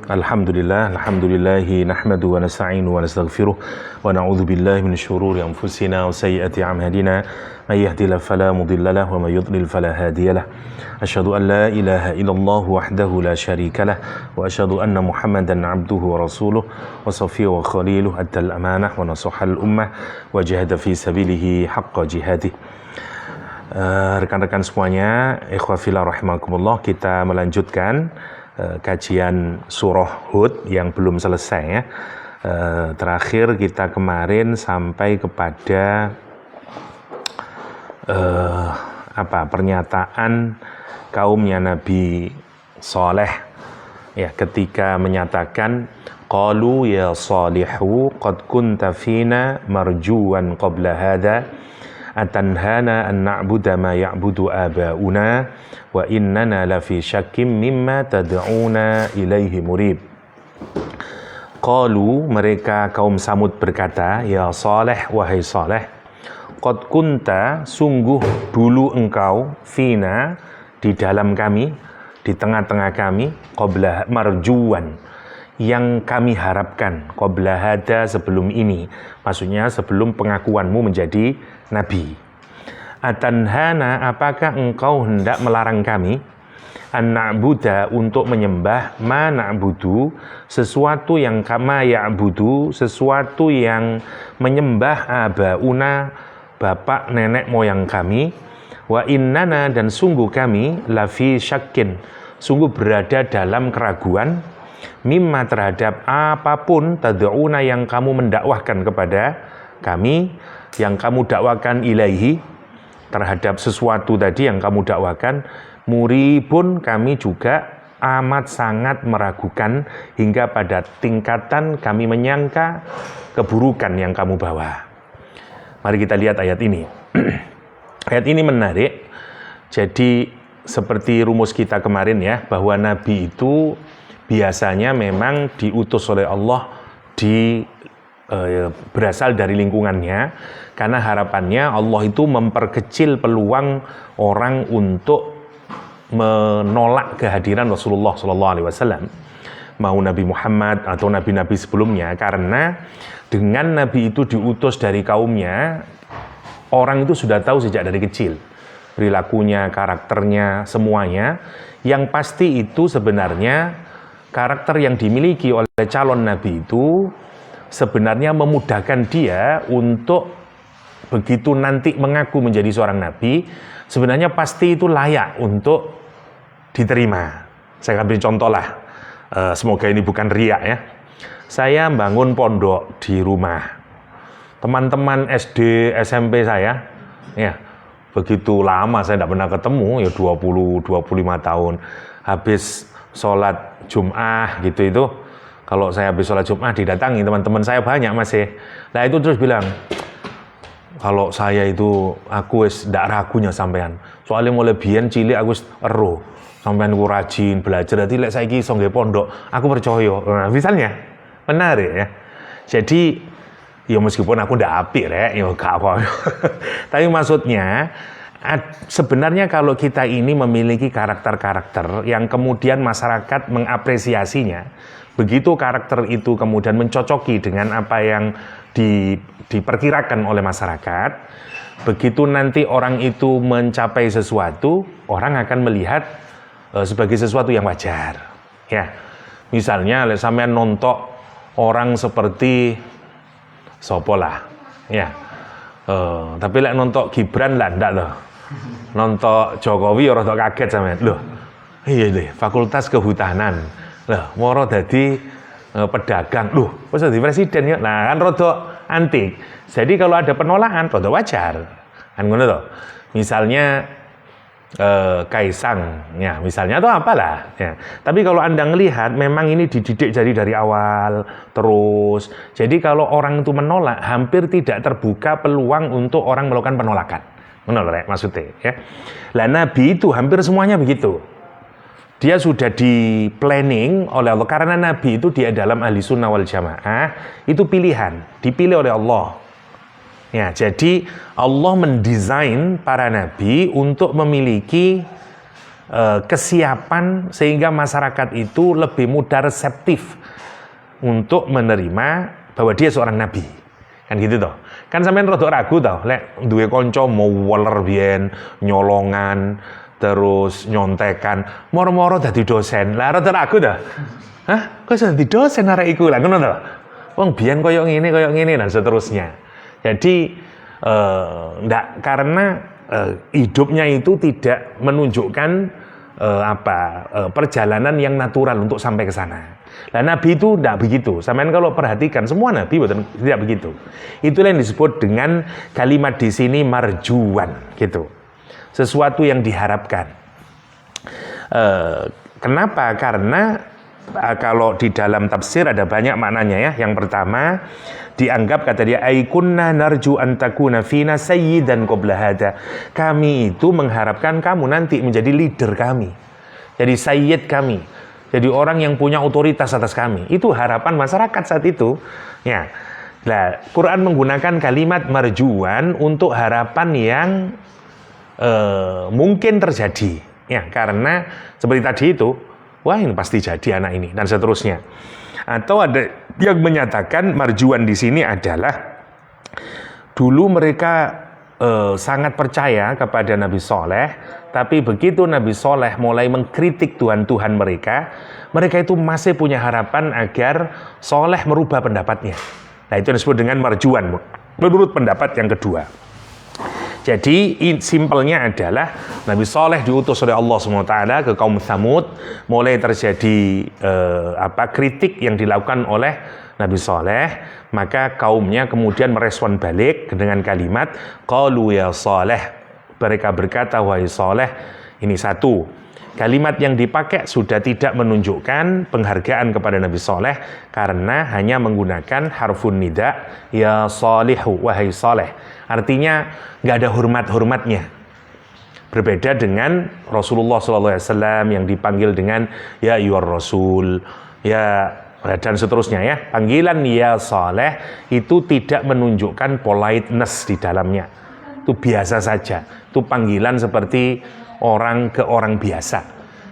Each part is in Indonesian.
Alhamdulillahi nahmadu wa nasta'inu wa nastaghfiruh wa na'udzu billahi min syururi anfusina wa sayyiati a'malina may yahdihillahu fala mudilla lahu wa may yudlil fala hadiyalah. Asyhadu an la ilaha illallah wahdahu la syarikalah wa asyhadu anna Muhammadan 'abduhu wa rasuluh wa safiyyuhu wa khaliluh addal amanah wa nasahal ummah wa jahada fi sabilihi haqqa jihadih. Rekan-rekan semuanya, ikhwah fillah rahimakumullah, kita melanjutkan kajian surah Hud yang belum selesai ya. Terakhir kita kemarin sampai kepada pernyataan kaumnya Nabi Saleh ya, ketika menyatakan qalu ya salihu qad kunta fina marjuwan qabla hadha atanhana an na'budu ma ya'budu aba'una wa innana lafi syakkim mimma tad'una ilaihi murib. Qalu, mereka kaum Samud berkata, ya Saleh, wahai Saleh, qad kunta, sungguh dulu engkau, fina, di dalam kami, di tengah-tengah kami, qabla marjuwan, yang kami harapkan, qabla hada, sebelum ini, maksudnya sebelum pengakuanmu menjadi nabi. Atanhana, apakah engkau hendak melarang kami an na'buda, untuk menyembah ma na'budu, sesuatu yang kama ya'budu, sesuatu yang menyembah abauna, bapak nenek moyang kami, wa innana, dan sungguh kami, lafi syakkin, sungguh berada dalam keraguan, mimma, terhadap apapun, tad'una, yang kamu mendakwahkan kepada kami, yang kamu dakwakan ilaihi, terhadap sesuatu tadi yang kamu dakwakan, muribun, kami juga amat sangat meragukan, hingga pada tingkatan kami menyangka keburukan yang kamu bawa. Mari kita lihat ayat ini. Ayat ini menarik. Jadi seperti rumus kita kemarin ya, bahwa Nabi itu biasanya memang diutus oleh Allah berasal dari lingkungannya, karena harapannya Allah itu memperkecil peluang orang untuk menolak kehadiran Rasulullah SAW, mau Nabi Muhammad atau nabi-nabi sebelumnya, karena dengan Nabi itu diutus dari kaumnya, orang itu sudah tahu sejak dari kecil perilakunya, karakternya, semuanya. Yang pasti itu sebenarnya karakter yang dimiliki oleh calon Nabi itu sebenarnya memudahkan dia untuk begitu nanti mengaku menjadi seorang Nabi, sebenarnya pasti itu layak untuk diterima. Saya akan beri contoh lah, semoga ini bukan riak ya. Saya bangun pondok di rumah, teman-teman SD, SMP saya, ya begitu lama saya tidak pernah ketemu, ya 20-25 tahun. Habis sholat Jum'ah gitu itu, kalau saya habis sholat Jum'ah didatangi teman-teman saya banyak masih. Nah itu terus bilang, kalau saya itu aku wis ndak ragunya sampean. Soalnya mulai biyen cilik aku wis ero sampean ku rajin belajar. Dadi lek saiki iso nggih pondok, aku percaya. Nah, misalnya menarik ya. Jadi ya meskipun aku ndak apik rek, ya gak apa. Tapi maksudnya sebenarnya kalau kita ini memiliki karakter-karakter yang kemudian masyarakat mengapresiasinya, begitu karakter itu kemudian mencocoki dengan apa yang diperkirakan oleh masyarakat, begitu nanti orang itu mencapai sesuatu, orang akan melihat sebagai sesuatu yang wajar. Ya, misalnya sampean nonton orang seperti sopo lah, ya. Tapi lek nonton Gibran lah ndak loh. Nonton Jokowi orang tak kaget sampean. Loh, iya deh, Fakultas Kehutanan. Loh, moro dadi pedagang. Loh, wis dadi presiden ya. Nah, kan rada antik. Jadi kalau ada penolakan rada wajar. Kan ngono to. Misalnya Kaisang, ya misalnya atau apalah ya. Tapi kalau Anda melihat memang ini dididik dari awal terus. Jadi kalau orang itu menolak, hampir tidak terbuka peluang untuk orang melakukan penolakan. Menolak maksudnya ya. Lah Nabi itu hampir semuanya begitu. Dia sudah di planning oleh Allah, karena Nabi itu dia dalam ahli sunnah wal jamaah itu pilihan, dipilih oleh Allah. Ya, jadi Allah mendesain para nabi untuk memiliki kesiapan sehingga masyarakat itu lebih mudah reseptif untuk menerima bahwa dia seorang nabi. Kan gitu toh. Kan sampean rada ragu toh, lek duwe kanca mau weler biyen, nyolongan, terus nyontekan, moro-moro dadi dosen. Lah rada ragu toh. Hah? Kok iso dadi dosen arek iku? Lah ngono toh. Wong biyen koyo ngene dan seterusnya. Jadi karena hidupnya itu tidak menunjukkan perjalanan yang natural untuk sampai ke sana. Nah, Nabi itu tidak begitu. Sampean kalau perhatikan semua Nabi tidak begitu. Itulah yang disebut dengan kalimat di sini marjuan, gitu. Sesuatu yang diharapkan. Kenapa? Karena kalau di dalam tafsir ada banyak maknanya ya. Yang pertama, dianggap kata dia aikunna narju antakuna fina sayyidan qabla hada. Kami itu mengharapkan kamu nanti menjadi leader kami. Jadi sayyid kami. Jadi orang yang punya otoritas atas kami. Itu harapan masyarakat saat itu. Ya. Nah, Quran menggunakan kalimat marjuan untuk harapan yang mungkin terjadi. Ya, karena seperti tadi itu, wah ini pasti jadi anak ini dan seterusnya. Atau ada yang menyatakan marjuan di sini adalah dulu mereka sangat percaya kepada Nabi Soleh, tapi begitu Nabi Soleh mulai mengkritik Tuhan mereka itu masih punya harapan agar Soleh merubah pendapatnya. Nah itu disebut dengan marjuan menurut pendapat yang kedua. Jadi simpelnya adalah Nabi Soleh diutus oleh Allah SWT ke kaum Tsamud, mulai terjadi kritik yang dilakukan oleh Nabi Soleh, maka kaumnya kemudian merespon balik dengan kalimat qalu ya Soleh. Mereka berkata wahai Soleh. Ini satu, kalimat yang dipakai sudah tidak menunjukkan penghargaan kepada Nabi Soleh karena hanya menggunakan harfun nida ya Salihu, wahai Soleh. Artinya nggak ada hormat-hormatnya. Berbeda dengan Rasulullah SAW yang dipanggil dengan ya ayyuhar Rasul, ya dan seterusnya ya. Panggilan ya Saleh itu tidak menunjukkan politeness di dalamnya. Itu biasa saja. Itu panggilan seperti orang ke orang biasa.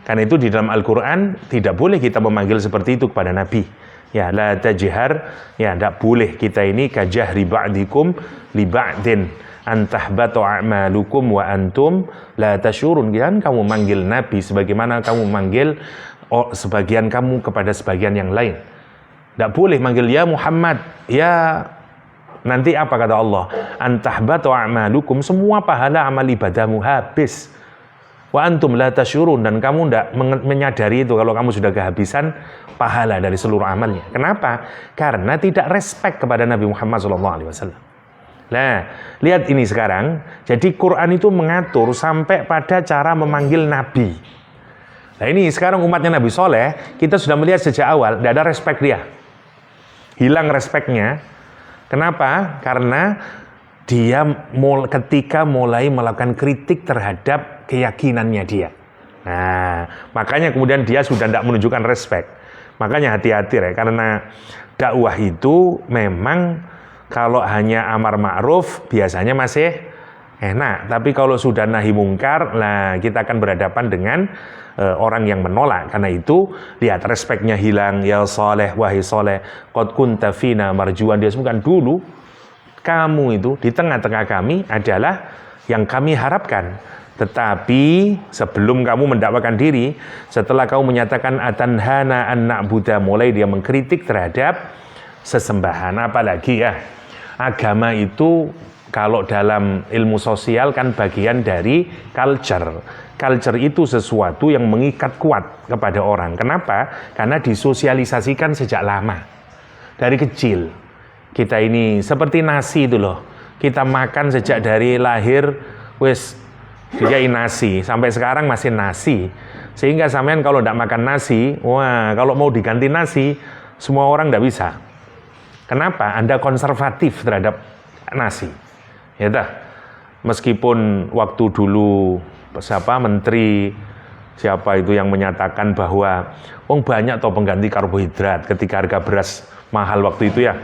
Karena itu di dalam Al-Quran tidak boleh kita memanggil seperti itu kepada Nabi. Ya la tajhar, ya tidak boleh kita ini kajahri ba'dikum li ba'din antahbatu a'malukum wa antum la tashurun. Kan kamu manggil Nabi sebagaimana kamu manggil sebagian kamu kepada sebagian yang lain. Tidak boleh manggil ya Muhammad, ya nanti apa kata Allah? Antahbatu a'malukum, semua pahala amal ibadahmu habis. Wa antum la tashurun, dan kamu tidak menyadari itu kalau kamu sudah kehabisan pahala dari seluruh amalnya. Kenapa? Karena tidak respect kepada Nabi Muhammad SAW. Nah, lihat ini sekarang. Jadi Quran itu mengatur sampai pada cara memanggil Nabi. Nah ini sekarang umatnya Nabi Soleh, kita sudah melihat sejak awal, tidak ada respect dia. Hilang respectnya. Kenapa? Karena dia ketika mulai melakukan kritik terhadap keyakinannya dia. Nah, makanya kemudian dia sudah tidak menunjukkan respect. Makanya hati-hati ya, karena dakwah itu memang kalau hanya amar ma'ruf biasanya masih enak. Tapi kalau sudah nahi mungkar, nah kita akan berhadapan dengan orang yang menolak. Karena itu lihat respectnya hilang. Ya Saleh, wahai Saleh, qad kunta fina marjuan. Dia sebutkan dulu kamu itu di tengah-tengah kami adalah yang kami harapkan. Tetapi sebelum kamu mendakwakan diri, setelah kamu menyatakan atanhana an na'budu, mulai dia mengkritik terhadap sesembahan. Apalagi ya, agama itu kalau dalam ilmu sosial kan bagian dari culture. Culture itu sesuatu yang mengikat kuat kepada orang. Kenapa? Karena disosialisasikan sejak lama. Dari kecil. Kita ini seperti nasi itu loh. Kita makan sejak dari lahir, wes dikai nasi. Sampai sekarang masih nasi. Sehingga sampean kalau tidak makan nasi, wah kalau mau diganti nasi, semua orang tidak bisa. Kenapa? Anda konservatif terhadap nasi. Ya dah. Meskipun waktu dulu menteri siapa itu yang menyatakan bahwa banyak toh pengganti karbohidrat ketika harga beras mahal waktu itu ya.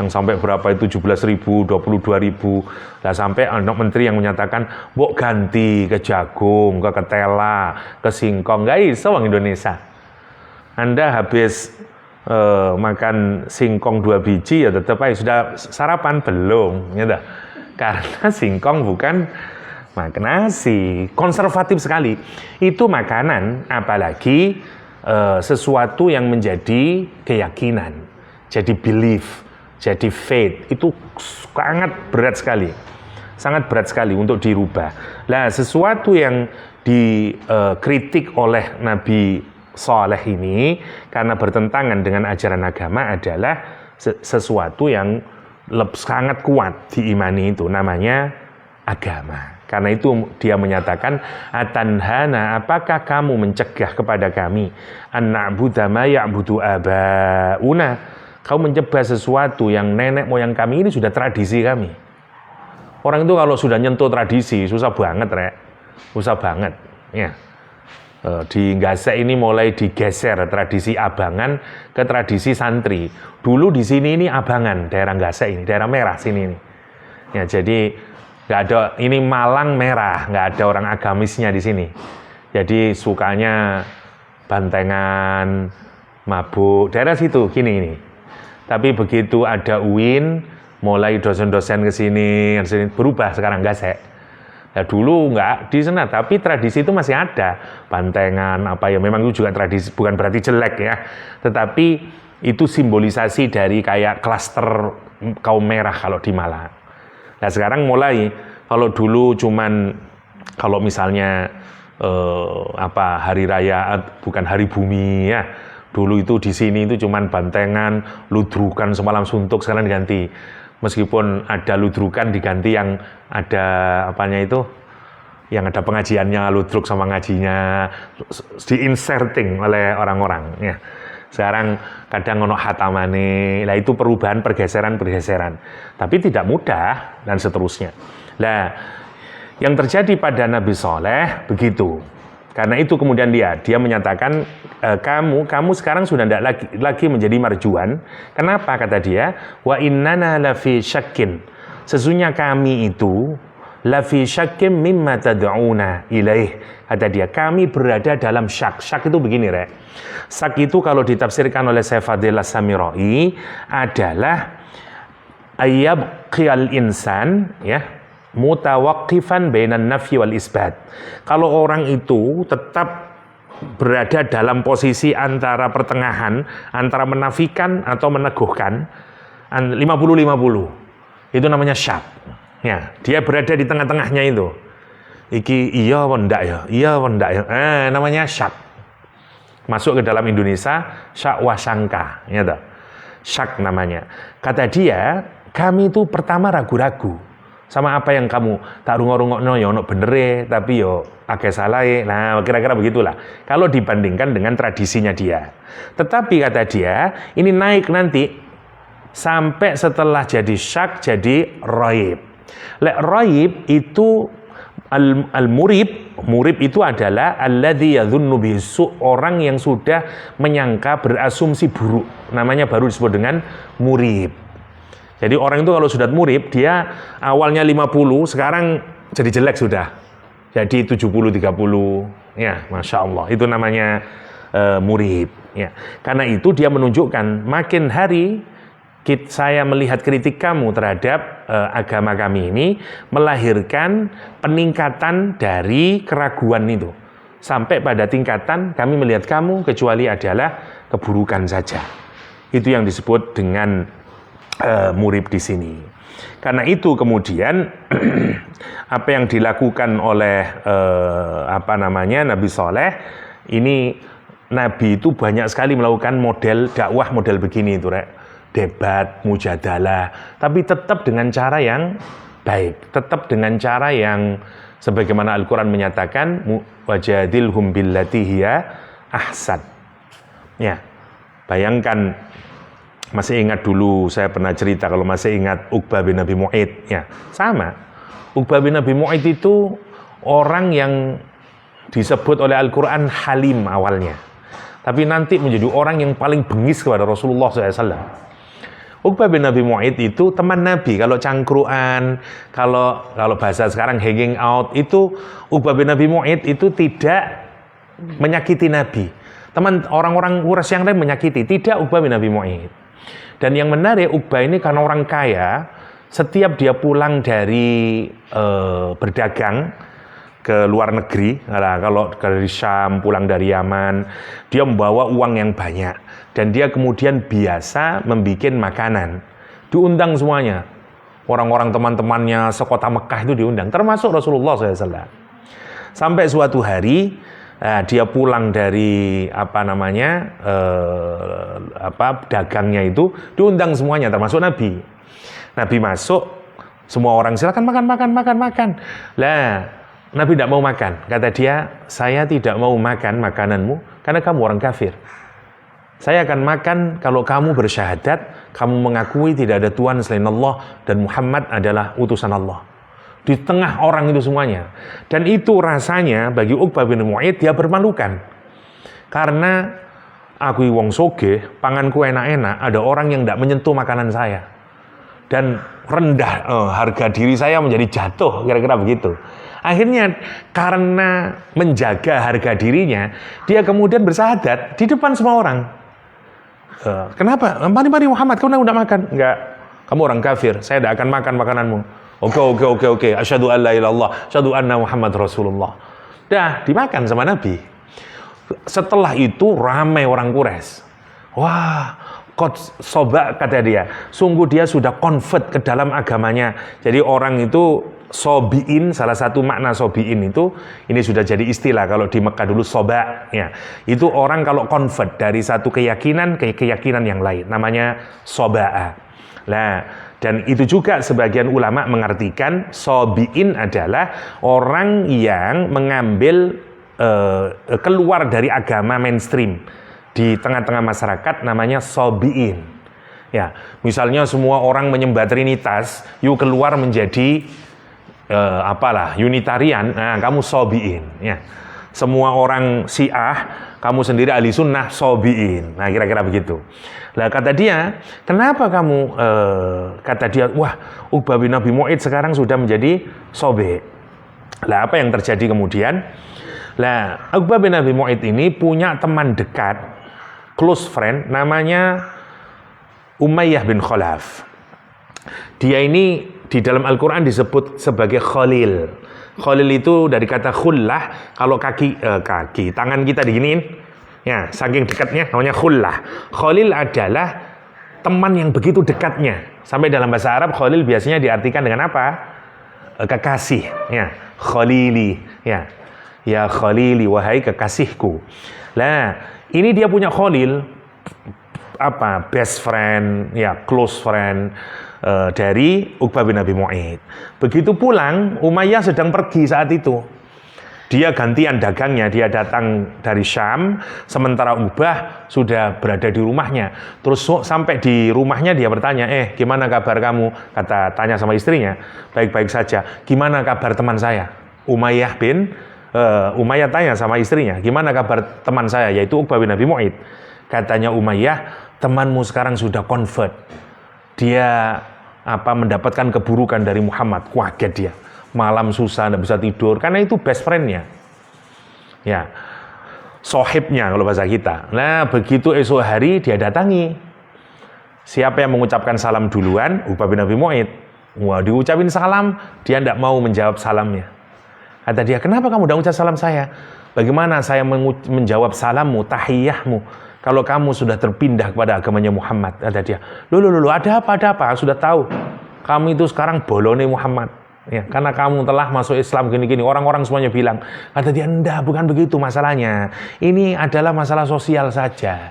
yang sampai berapa itu 17.000, 22.000. Lah sampai anak menteri yang menyatakan, "Mbok ganti ke jagung, ke ketela, ke singkong." Nggak iso wong Indonesia. Anda habis makan singkong 2 biji ya tetap aja sudah sarapan belum, gitu. Karena singkong bukan makan nasi, konservatif sekali. Itu makanan, apalagi sesuatu yang menjadi keyakinan, jadi belief, jadi faith, itu sangat berat sekali untuk dirubah. Nah, sesuatu yang dikritik oleh Nabi Saleh ini karena bertentangan dengan ajaran agama adalah sesuatu yang sangat kuat diimani, itu namanya agama. Karena itu dia menyatakan, atanhana, apakah kamu mencegah kepada kami an na'budu ma ya'budu abauna, kau menyembah sesuatu yang nenek moyang kami ini sudah tradisi kami. Orang itu kalau sudah nyentuh tradisi susah banget, susah banget ya. Di Gasek ini mulai digeser tradisi abangan ke tradisi santri. Dulu di sini ini abangan, daerah Gasek ini, daerah merah sini ini. Ya, jadi nggak ada, ini Malang merah, nggak ada orang agamisnya di sini. Jadi sukanya bantengan, mabuk, daerah situ gini ini. Tapi begitu ada UIN, mulai dosen-dosen ke sini berubah sekarang Gasek. Ya, dulu nggak di sana, tapi tradisi itu masih ada, bantengan apa ya, memang itu juga tradisi, bukan berarti jelek ya, tetapi itu simbolisasi dari kayak klaster kaum merah kalau di Malang. Nah sekarang mulai, kalau dulu cuman kalau misalnya hari raya bukan hari bumi ya, dulu itu di sini itu cuman bantengan, ludrukan semalam suntuk, sekarang diganti. Meskipun ada ludrukan diganti yang ada apanya itu, yang ada pengajiannya, ludruk sama ngajinya di-inserting oleh orang-orang ya. Sekarang kadang ono hatamane, lah itu perubahan, pergeseran. Tapi tidak mudah dan seterusnya. Lah yang terjadi pada Nabi Saleh begitu. Karena itu kemudian dia menyatakan, kamu sekarang sudah tidak lagi menjadi marjuan. Kenapa kata dia? Wa innana lafi syakkin. Sesungguhnya kami itu lafi syakkin mimma tad'una ilaih. Kata dia, kami berada dalam syak. Syak itu begini, Syak itu kalau ditafsirkan oleh Syekh Fadil As-Samirai adalah ayyabqiyal insan ya, mutawaqqifan bainan nafyi wal isbat. Kalau orang itu tetap berada dalam posisi antara pertengahan, antara menafikan atau meneguhkan, 50-50. Itu namanya syak. Ya, dia berada di tengah-tengahnya itu. Iki iya apa ndak ya? Iya apa ndak ya? Namanya syak. Masuk ke dalam Indonesia syak wasangka, ya toh. Syak namanya. Kata dia, kami itu pertama ragu-ragu sama apa yang kamu tak rungok-rungokno ya ono benere tapi yo akeh salahe. Nah, kira-kira begitulah. Kalau dibandingkan dengan tradisinya dia. Tetapi kata dia, ini naik nanti sampai setelah jadi syak jadi raib. Lek raib itu murib itu adalah alladzi yadhunnu bisu, orang yang sudah menyangka, berasumsi buruk. Namanya baru disebut dengan murib. Jadi orang itu kalau sudah murib, dia awalnya 50, sekarang jadi jelek sudah. Jadi 70-30. Ya, Masya Allah. Itu namanya murib. Ya. Karena itu dia menunjukkan, makin hari saya melihat kritik kamu terhadap agama kami ini melahirkan peningkatan dari keraguan itu. Sampai pada tingkatan kami melihat kamu kecuali adalah keburukan saja. Itu yang disebut dengan murib di sini. Karena itu kemudian apa yang dilakukan oleh Nabi Saleh ini, Nabi itu banyak sekali melakukan model dakwah model begini itu, debat, mujadalah, tapi tetap dengan cara yang baik, tetap dengan cara yang sebagaimana Al-Quran menyatakan, wajadilhum billati hiya ahsan. Ya, bayangkan, masih ingat dulu saya pernah cerita, kalau masih ingat Uqbah bin Abi Mu'aid, ya sama. Uqbah bin Abi Mu'aid itu orang yang disebut oleh Al-Quran halim awalnya, tapi nanti menjadi orang yang paling bengis kepada Rasulullah SAW. Uqbah bin Abi Mu'aid itu teman Nabi. Kalau cangkruan, kalau bahasa sekarang hanging out, itu Uqbah bin Abi Mu'aid itu tidak menyakiti Nabi. Teman orang-orang Quraisy yang lain menyakiti, tidak Uqbah bin Abi Mu'aid. Dan yang menarik, Uqbah ini karena orang kaya, setiap dia pulang dari berdagang ke luar negeri, kalau dari Syam, pulang dari Yaman, dia membawa uang yang banyak. Dan dia kemudian biasa membuat makanan. Diundang semuanya. Orang-orang teman-temannya sekota Mekah itu diundang, termasuk Rasulullah SAW. Sampai suatu hari, dia pulang dari dagangnya itu, diundang semuanya, termasuk Nabi. Nabi masuk, semua orang silakan makan. Lah, Nabi tidak mau makan. Kata dia, saya tidak mau makan makananmu karena kamu orang kafir. Saya akan makan kalau kamu bersyahadat, kamu mengakui tidak ada Tuhan selain Allah dan Muhammad adalah utusan Allah. Di tengah orang itu semuanya. Dan itu rasanya bagi Uqbah bin Mu'aid dia bermalukan. Karena aku wong sogeh, panganku enak-enak, ada orang yang tidak menyentuh makanan saya. Dan rendah harga diri saya menjadi jatuh, kira-kira begitu. Akhirnya karena menjaga harga dirinya, dia kemudian bersyahadat di depan semua orang. Kenapa? Mari Muhammad, kamu tidak makan? Enggak, kamu orang kafir, saya tidak akan makan makananmu. Oke. Asyhadu an la ilaha illallah, asyhadu anna Muhammad Rasulullah. Dah dimakan sama Nabi. Setelah itu ramai orang Quraisy. Wah, qad soba, kata dia. Sungguh dia sudah convert ke dalam agamanya. Jadi orang itu sobiin, salah satu makna sobiin itu, ini sudah jadi istilah kalau di Mekah dulu soba, ya. Itu orang kalau convert dari satu keyakinan ke keyakinan yang lain, namanya soba'a. Nah, dan itu juga sebagian ulama mengartikan sobiin adalah orang yang mengambil keluar dari agama mainstream di tengah-tengah masyarakat, namanya sobiin. Ya, misalnya semua orang menyembah Trinitas, yuk keluar menjadi unitarian, nah kamu sobiin, ya. Semua orang Syiah, kamu sendiri ahli sunnah, sobiin. Nah kira-kira begitu. Lah kata dia, kenapa kamu kata dia, wah Uqbah bin Abi Mu'aid sekarang sudah menjadi sobe. Lah apa yang terjadi kemudian? Lah Uqbah bin Abi Mu'aid ini punya teman dekat, close friend, namanya Umayyah bin Khalaf. Dia ini di dalam Al-Quran disebut sebagai Khalil. Khalil itu dari kata khullah, kalau kaki, tangan kita diginiin, ya, saking dekatnya namanya khullah. Khalil adalah teman yang begitu dekatnya. Sampai dalam bahasa Arab, Khalil biasanya diartikan dengan apa? Kekasih, ya, Khalili, ya. Ya Khalili, wahai kekasihku. Nah, ini dia punya Khalil, best friend, ya, close friend, dari Uqbah bin Abi Mu'aid. Begitu pulang, Umayyah sedang pergi saat itu. Dia gantian dagangnya, dia datang dari Syam, sementara Uqbah sudah berada di rumahnya. Terus sampai di rumahnya dia bertanya, gimana kabar kamu? Tanya sama istrinya, baik-baik saja. Gimana kabar teman saya? Umayyah tanya sama istrinya, gimana kabar teman saya, yaitu Uqbah bin Abi Mu'aid. Katanya Umayyah, temanmu sekarang sudah convert. Dia mendapatkan keburukan dari Muhammad. Kaget dia, malam susah, tidak bisa tidur, karena itu best friend-nya, ya, sohibnya kalau bahasa kita. Nah begitu esok hari dia datangi. Siapa yang mengucapkan salam duluan? Uqbah bin Abi Mu'aid. Wah, diucapin salam, dia tidak mau menjawab salamnya. Kata dia, kenapa kamu tidak ucap salam saya? Bagaimana saya menjawab salammu, tahiyyahmu, kalau kamu sudah terpindah kepada agamanya Muhammad? Kata dia, loh, ada apa? Sudah tahu, kamu itu sekarang bolone Muhammad, ya, karena kamu telah masuk Islam gini-gini. Orang-orang semuanya bilang. Kata dia, enggak, bukan begitu masalahnya. Ini adalah masalah sosial saja.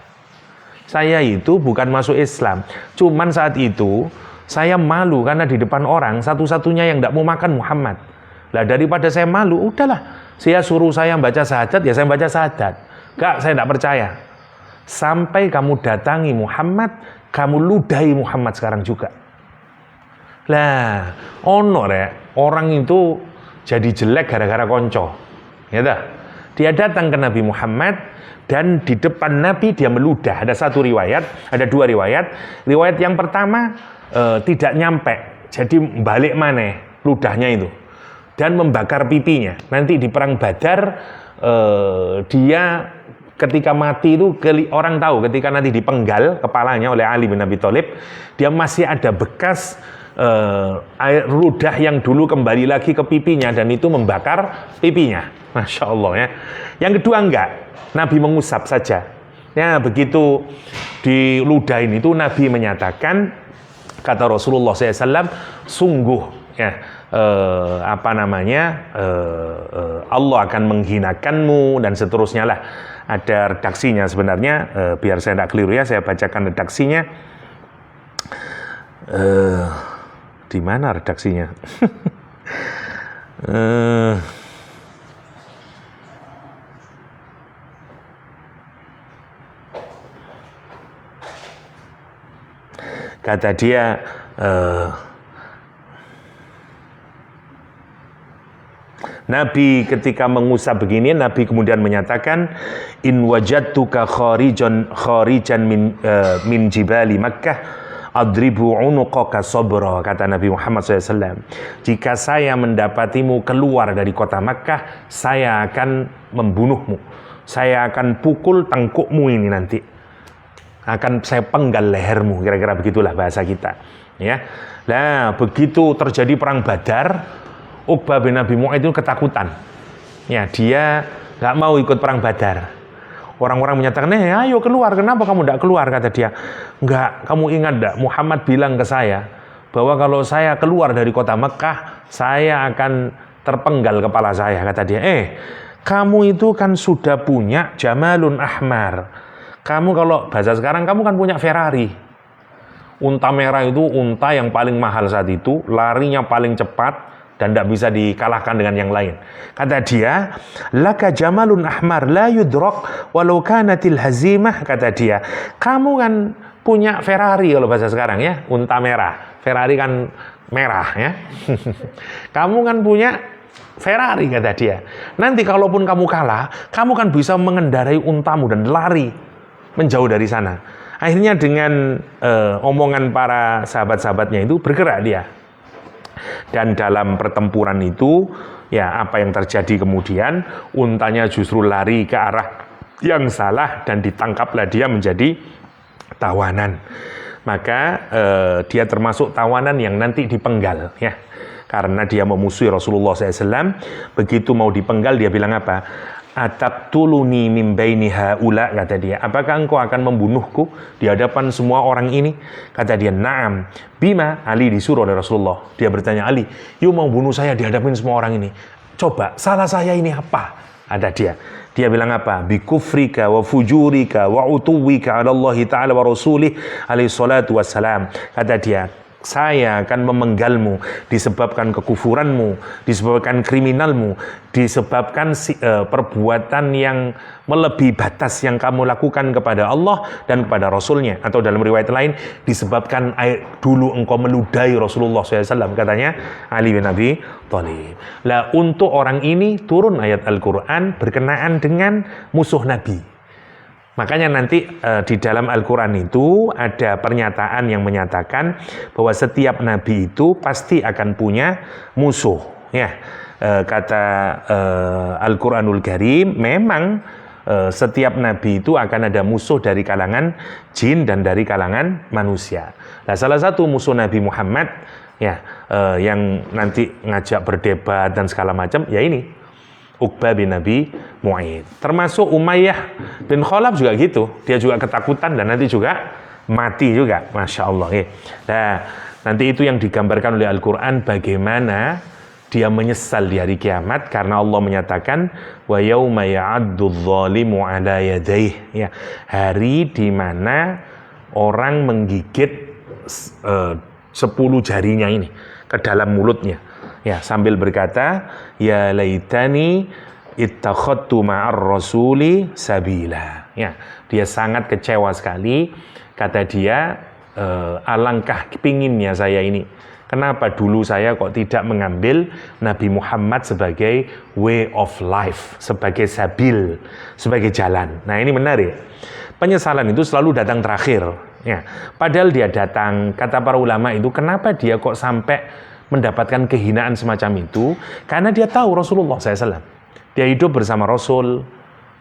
Saya itu bukan masuk Islam, cuman saat itu saya malu karena di depan orang satu-satunya yang tidak mau makan Muhammad. Lah daripada saya malu, udahlah, saya suruh saya baca syahadat, ya saya baca syahadat. Enggak, saya tidak percaya. Sampai kamu datangi Muhammad, kamu ludahi Muhammad sekarang juga. Lah, orang itu jadi jelek gara-gara konco. Ya dah. Dia datang ke Nabi Muhammad, dan di depan Nabi dia meludah. Ada satu riwayat, ada dua riwayat. Riwayat yang pertama tidak nyampe, jadi balik maneh ludahnya itu dan membakar pipinya. Nanti di perang Badar dia ketika mati itu orang tahu ketika nanti dipenggal kepalanya oleh Ali bin Abi Thalib, dia masih ada bekas air ludah yang dulu kembali lagi ke pipinya dan itu membakar pipinya. Masya Allah ya. Yang kedua enggak, Nabi mengusap saja. Ya begitu di ludah ini itu Nabi menyatakan, kata Rasulullah SAW, sungguh ya Allah akan menghinakanmu dan seterusnya lah. Ada redaksinya sebenarnya, biar saya tidak keliru ya, saya bacakan redaksinya. Di mana redaksinya? Kata dia, Nabi ketika mengusap begini, Nabi kemudian menyatakan, in wajadtuka kharijan min jibali Makkah adribu unuqaka sabra, kata Nabi Muhammad SAW. Jika saya mendapatimu keluar dari kota Makkah, saya akan membunuhmu. Saya akan pukul tengkukmu ini nanti. Akan saya penggal lehermu, kira-kira begitulah bahasa kita. Ya. Nah, begitu terjadi perang Badar, Uqbah bin Abi Mu'aid itu ketakutan. Ya, dia nggak mau ikut perang Badar. Orang-orang menyatakan, ayo keluar, kenapa kamu tidak keluar? Kata dia, enggak, kamu ingat enggak, Muhammad bilang ke saya, bahwa kalau saya keluar dari kota Mekah, saya akan terpenggal kepala saya. Kata dia, kamu itu kan sudah punya Jamalun Ahmar. Kamu kalau bahasa sekarang, kamu kan punya Ferrari. Unta merah itu unta yang paling mahal saat itu, larinya paling cepat, dan tidak bisa dikalahkan dengan yang lain. Kata dia, laka jamalun ahmar la yudrak walau kanatil hazimah. Kata dia, kamu kan punya Ferrari kalau bahasa sekarang ya, unta merah. Ferrari kan merah ya. Kamu kan punya Ferrari, kata dia. Nanti kalaupun kamu kalah, kamu kan bisa mengendarai untamu dan lari menjauh dari sana. Akhirnya dengan omongan para sahabat-sahabatnya itu bergerak dia. Dan dalam pertempuran itu, ya apa yang terjadi kemudian, untanya justru lari ke arah yang salah dan ditangkaplah dia menjadi tawanan. Maka dia termasuk tawanan yang nanti dipenggal, ya. Karena dia memusuhi Rasulullah SAW, begitu mau dipenggal dia bilang apa? Ataqtuluni min baini haula, kata dia. Apakah engkau akan membunuhku di hadapan semua orang ini? Kata dia, na'am. Bima? Ali disuruh oleh Rasulullah. Dia bertanya, Ali, you mau bunuh saya di hadapan semua orang ini? Coba, salah saya ini apa? Ada dia. Dia bilang apa? Bi kufrika wa fujurika wa utuwika ala Allah ta'ala wa rasulih alaihi salatu wassalam. Kata dia, saya akan memenggalmu disebabkan kekufuranmu, disebabkan kriminalmu, disebabkan perbuatan yang melebihi batas yang kamu lakukan kepada Allah dan kepada Rasulnya. Atau dalam riwayat lain, disebabkan dulu engkau meludahi Rasulullah SAW, katanya Ali bin Abi Thalib. Lah, untuk orang ini turun ayat Al-Quran berkenaan dengan musuh Nabi. Makanya nanti di dalam Al-Quran itu ada pernyataan yang menyatakan bahwa setiap nabi itu pasti akan punya musuh. Ya, kata Al-Quranul Karim, memang setiap nabi itu akan ada musuh dari kalangan jin dan dari kalangan manusia. Nah, salah satu musuh Nabi Muhammad ya yang nanti ngajak berdebat dan segala macam, ya ini Uqbah bin Abi Mu'aid. Termasuk Umayyah bin Khalaf juga gitu. Dia juga ketakutan dan nanti juga mati juga. Masya Allah. Ya. Nah, nanti itu yang digambarkan oleh Al-Quran bagaimana dia menyesal di hari kiamat karena Allah menyatakan wa yauma ya'addu dzalimu 'ala yadayhi. Ya, hari di mana orang menggigit 10 jarinya ini ke dalam mulutnya. Ya, sambil berkata, ya laitani ittakhadtu ma'ar rasuli sabila. Ya, dia sangat kecewa sekali. Kata dia, alangkah pinginnya saya ini Kenapa dulu saya kok tidak mengambil Nabi Muhammad sebagai way of life, sebagai sabil, sebagai jalan. Nah ini menarik. Penyesalan itu selalu datang terakhir. Ya. Padahal dia datang, kata para ulama itu, kenapa dia kok sampai mendapatkan kehinaan semacam itu? Karena dia tahu Rasulullah SAW. Dia hidup bersama Rasul,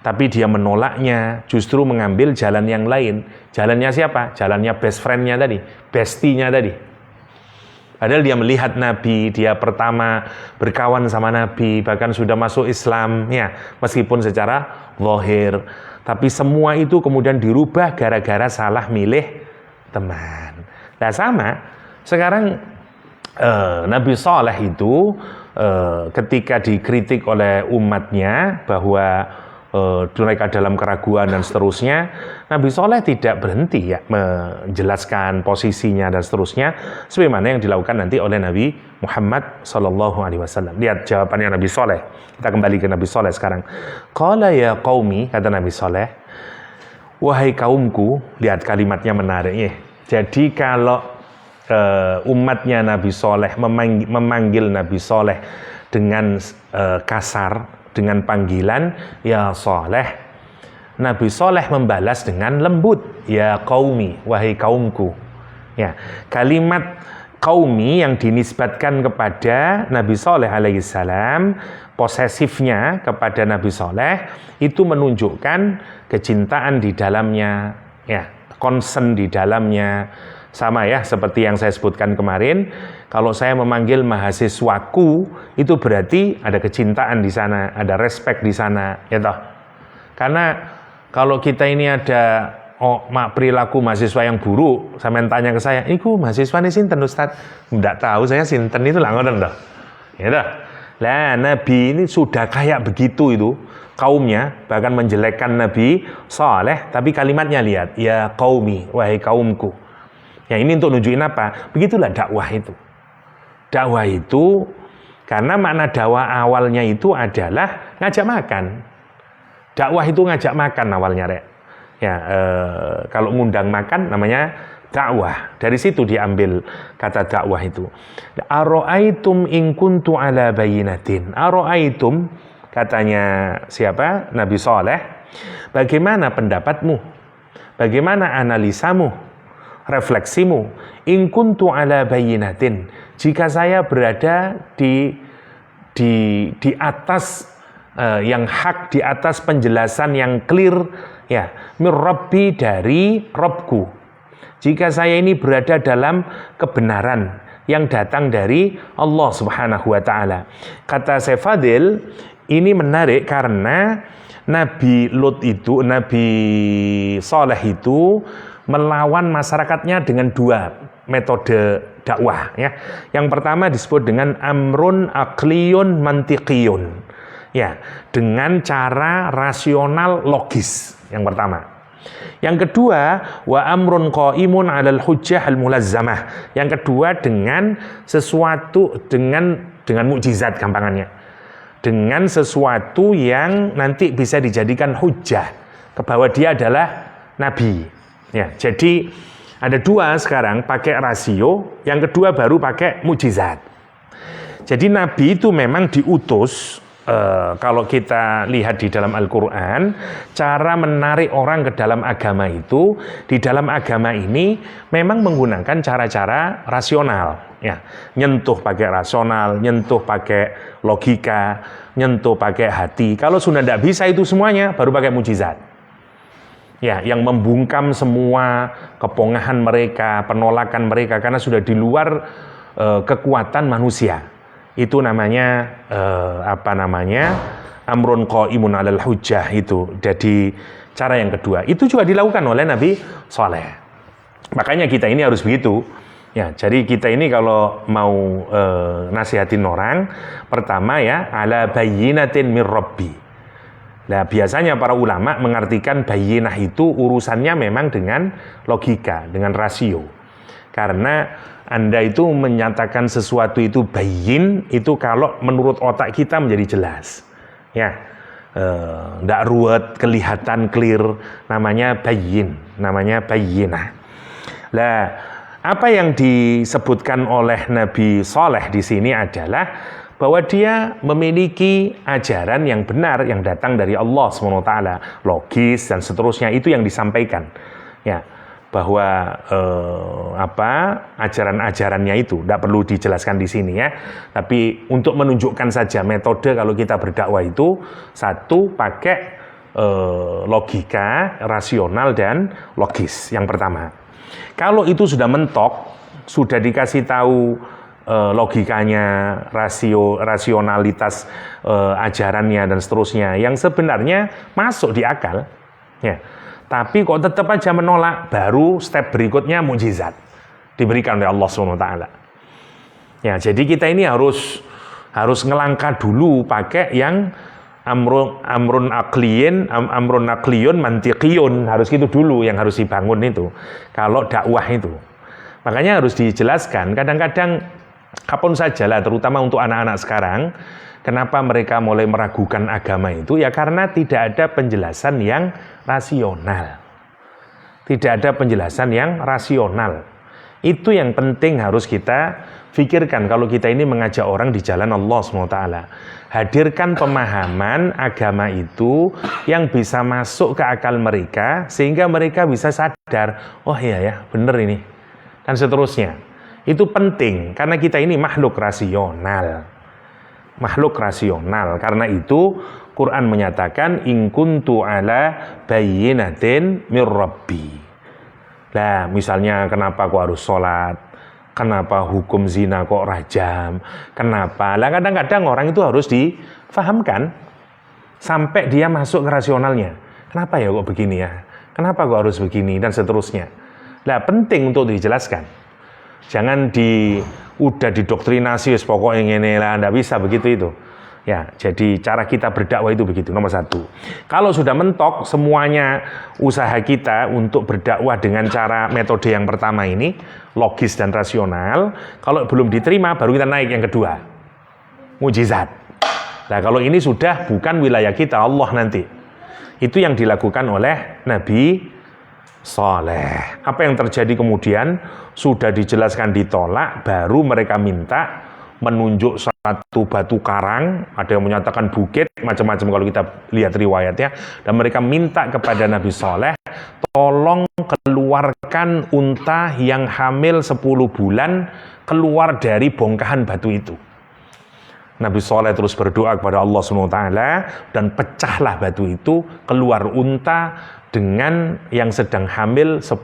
tapi dia menolaknya, justru mengambil jalan yang lain. Jalannya siapa? Jalannya best friend-nya tadi, bestie-nya tadi. Padahal dia melihat Nabi, dia pertama berkawan sama Nabi, bahkan sudah masuk Islam, ya, meskipun secara zahir. Tapi semua itu kemudian dirubah gara-gara salah milih teman. Nah sama, sekarang Nabi Saleh itu ketika dikritik oleh umatnya bahwa mereka dalam keraguan dan seterusnya, Nabi Saleh tidak berhenti ya menjelaskan posisinya dan seterusnya, sebagaimana yang dilakukan nanti oleh Nabi Muhammad SAW. Lihat jawabannya Nabi Saleh. Kita kembali ke Nabi Saleh sekarang. Qala ya qaumi, kata Nabi Saleh, wahai kaumku. Lihat kalimatnya menarik ya. Jadi kalau umatnya Nabi Saleh memanggil Nabi Saleh dengan kasar, dengan panggilan ya Saleh, Nabi Saleh membalas dengan lembut, ya qaumi, wahai kaumku. Ya, kalimat qaumi yang dinisbatkan kepada Nabi Saleh alaihissalam, posesifnya kepada Nabi Saleh itu menunjukkan kecintaan di dalamnya, ya, concern di dalamnya. Sama ya, seperti yang saya sebutkan kemarin, kalau saya memanggil mahasiswaku, itu berarti ada kecintaan di sana, ada respect di sana, ya toh. Karena kalau kita ini ada perilaku mahasiswa yang buruk, sampean tanya ke saya, "Iku mahasiswa ini sinten Ustaz?" Enggak tahu saya sinten itu lah ngoten toh. Ya toh. Lah Nabi ini sudah kayak begitu itu kaumnya, bahkan menjelekkan Nabi Saleh, tapi kalimatnya lihat, ya qaumi, wahai kaumku. Ya ini untuk nunjukin apa? Begitulah dakwah itu. Dakwah itu, karena makna dakwah awalnya itu adalah ngajak makan. Dakwah itu ngajak makan awalnya, Rek. Ya, kalau ngundang makan namanya dakwah. Dari situ diambil kata dakwah itu. Aro'aitum in kuntu ala bayinatin. Aro'aitum, katanya siapa? Nabi Saleh. Bagaimana pendapatmu? Bagaimana analisamu? Refleksimu, in kuntu ala bayinatin, jika saya berada di atas yang hak, di atas penjelasan yang clear, ya, mir rabbi, dari Rabbku. Jika saya ini berada dalam kebenaran yang datang dari Allah Subhanahu wa taala. Kata Syekh Fadil, ini menarik karena Nabi Lut itu, Nabi Saleh itu melawan masyarakatnya dengan dua metode dakwah, ya. Yang pertama disebut dengan amrun aqliyun mantiqiyun, ya, dengan cara rasional logis. Yang pertama. Yang kedua, wa amrun qaimun 'alal hujjah al mulazzamah. Yang kedua dengan sesuatu dengan mukjizat, gampangannya. Dengan sesuatu yang nanti bisa dijadikan hujjah bahwa dia adalah nabi. Ya, jadi ada dua sekarang pakai rasio, yang kedua baru pakai mukjizat. Jadi Nabi itu memang diutus, kalau kita lihat di dalam Al-Quran, cara menarik orang ke dalam agama itu, di dalam agama ini memang menggunakan cara-cara rasional. Ya, nyentuh pakai rasional, nyentuh pakai logika, nyentuh pakai hati. Kalau sudah tidak bisa itu semuanya, baru pakai mukjizat. Ya, yang membungkam semua kepongahan mereka, penolakan mereka karena sudah di luar kekuatan manusia. Itu namanya amrun qaimun 'alal hujjah itu. Jadi cara yang kedua itu juga dilakukan oleh Nabi Saleh. Makanya kita ini harus begitu. Ya, jadi kita ini kalau mau nasihatin orang, pertama ya ala bayyinatin mir rabbi. Nah, biasanya para ulama mengartikan bayyinah itu urusannya memang dengan logika, dengan rasio. Karena Anda itu menyatakan sesuatu itu bayyin, itu kalau menurut otak kita menjadi jelas. Ya, tidak ruwet, kelihatan clear, namanya bayyin, namanya bayyinah. Nah, Apa yang disebutkan oleh Nabi Saleh di sini adalah bahwa dia memiliki ajaran yang benar yang datang dari Allah SWT, logis dan seterusnya, itu yang disampaikan. Ya, bahwa ajaran-ajarannya itu tidak perlu dijelaskan di sini ya. Tapi untuk menunjukkan saja metode kalau kita berdakwah itu, satu, pakai logika, rasional dan logis yang pertama. Kalau itu sudah mentok, sudah dikasih tahu logikanya, rasionalitas ajarannya dan seterusnya, yang sebenarnya masuk di akal, ya. Tapi kok tetap aja menolak, baru step berikutnya mukjizat diberikan oleh Allah SWT. Ya, jadi kita ini harus ngelangkah dulu pakai yang amrun akliyun mantiqiyun, harus gitu dulu yang harus dibangun itu kalau dakwah itu. Makanya harus dijelaskan, kadang-kadang kapan saja lah, terutama untuk anak-anak sekarang, kenapa mereka mulai meragukan agama itu, ya karena tidak ada penjelasan yang rasional. Tidak ada penjelasan yang rasional. Itu yang penting harus kita pikirkan kalau kita ini mengajak orang di jalan Allah SWT. Hadirkan pemahaman agama itu yang bisa masuk ke akal mereka, sehingga mereka bisa sadar, oh iya ya, benar ini, dan seterusnya. Itu penting, karena kita ini makhluk rasional. Makhluk rasional. Karena itu Quran menyatakan, in kuntu ala bayyinatin mir rabbi. Nah, misalnya kenapa kok harus sholat? Kenapa hukum zina kok rajam? Kenapa? Lah kadang-kadang orang itu harus difahamkan sampai dia masuk ke rasionalnya. Kenapa ya kok begini ya? Kenapa kok harus begini dan seterusnya. Lah penting untuk dijelaskan. Jangan udah didoktrinasi pokoknya ngene lah, enggak bisa begitu itu. Ya, jadi cara kita berdakwah itu begitu, nomor satu. Kalau sudah mentok semuanya usaha kita untuk berdakwah dengan cara metode yang pertama ini, logis dan rasional, kalau belum diterima baru kita naik yang kedua, mukjizat. Nah, kalau ini sudah bukan wilayah kita, Allah nanti. Itu yang dilakukan oleh Nabi Saleh. Apa yang terjadi kemudian? Sudah dijelaskan ditolak, baru mereka minta menunjuk satu batu karang, ada yang menyatakan bukit, macam-macam kalau kita lihat riwayatnya, dan mereka minta kepada Nabi Saleh, tolong keluarkan unta yang hamil 10 bulan keluar dari bongkahan batu itu. Nabi Saleh terus berdoa kepada Allah SWT, dan pecahlah batu itu, keluar unta dengan yang sedang hamil 10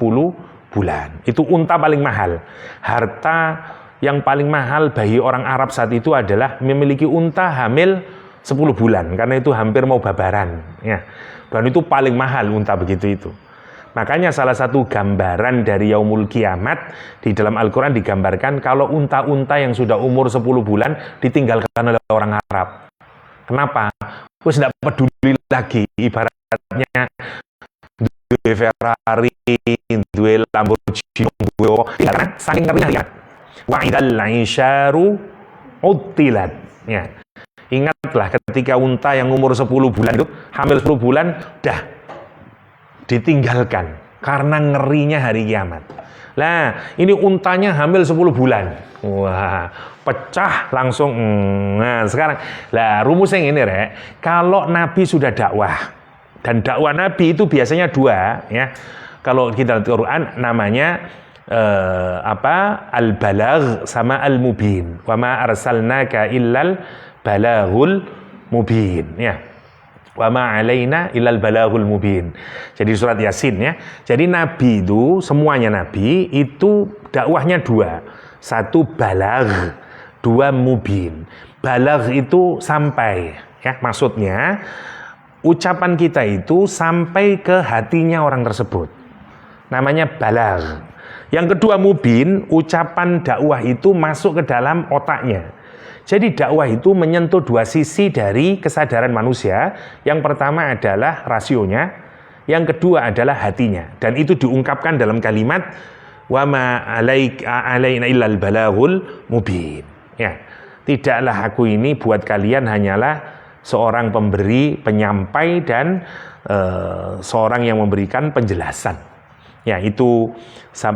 bulan. Itu unta paling mahal. Harta yang paling mahal bagi orang Arab saat itu adalah memiliki unta hamil 10 bulan, karena itu hampir mau babaran, ya. Dan itu paling mahal unta begitu itu. Makanya salah satu gambaran dari yaumul kiamat di dalam Al-Quran digambarkan kalau unta-unta yang sudah umur 10 bulan ditinggalkan oleh orang Arab. Kenapa? Terus tidak peduli lagi, ibaratnya duwe Ferrari, duwe Lamborghini, karena saking ngerinya. Wa idal isyaru uttilat. Ya. Ingatlah ketika unta yang umur 10 bulan itu hamil 10 bulan dah ditinggalkan karena ngerinya hari kiamat. Lah, ini untanya hamil 10 bulan. Wah, pecah langsung. Nah, sekarang lah rumusnya ini, Rek. Kalau Nabi sudah dakwah, dan dakwah Nabi itu biasanya dua, ya. Kalau kita lihat Quran namanya al-balagh sama al-mubin. Wa ma arsalnaka illal balaghul mubin, ya. Wa ma alaina illal balaghul mubin. Jadi surat Yasin, ya. Jadi nabi itu, semuanya nabi itu dakwahnya dua. Satu balagh, dua mubin. Balagh itu sampai, ya. Maksudnya ucapan kita itu sampai ke hatinya orang tersebut. Namanya balagh. Yang kedua mubin, ucapan dakwah itu masuk ke dalam otaknya. Jadi dakwah itu menyentuh dua sisi dari kesadaran manusia. Yang pertama adalah rasionya, yang kedua adalah hatinya. Dan itu diungkapkan dalam kalimat wa ma alaina illal balaghul mubin. Ya, tidaklah aku ini buat kalian hanyalah seorang pemberi, penyampai dan seorang yang memberikan penjelasan. Ya, itu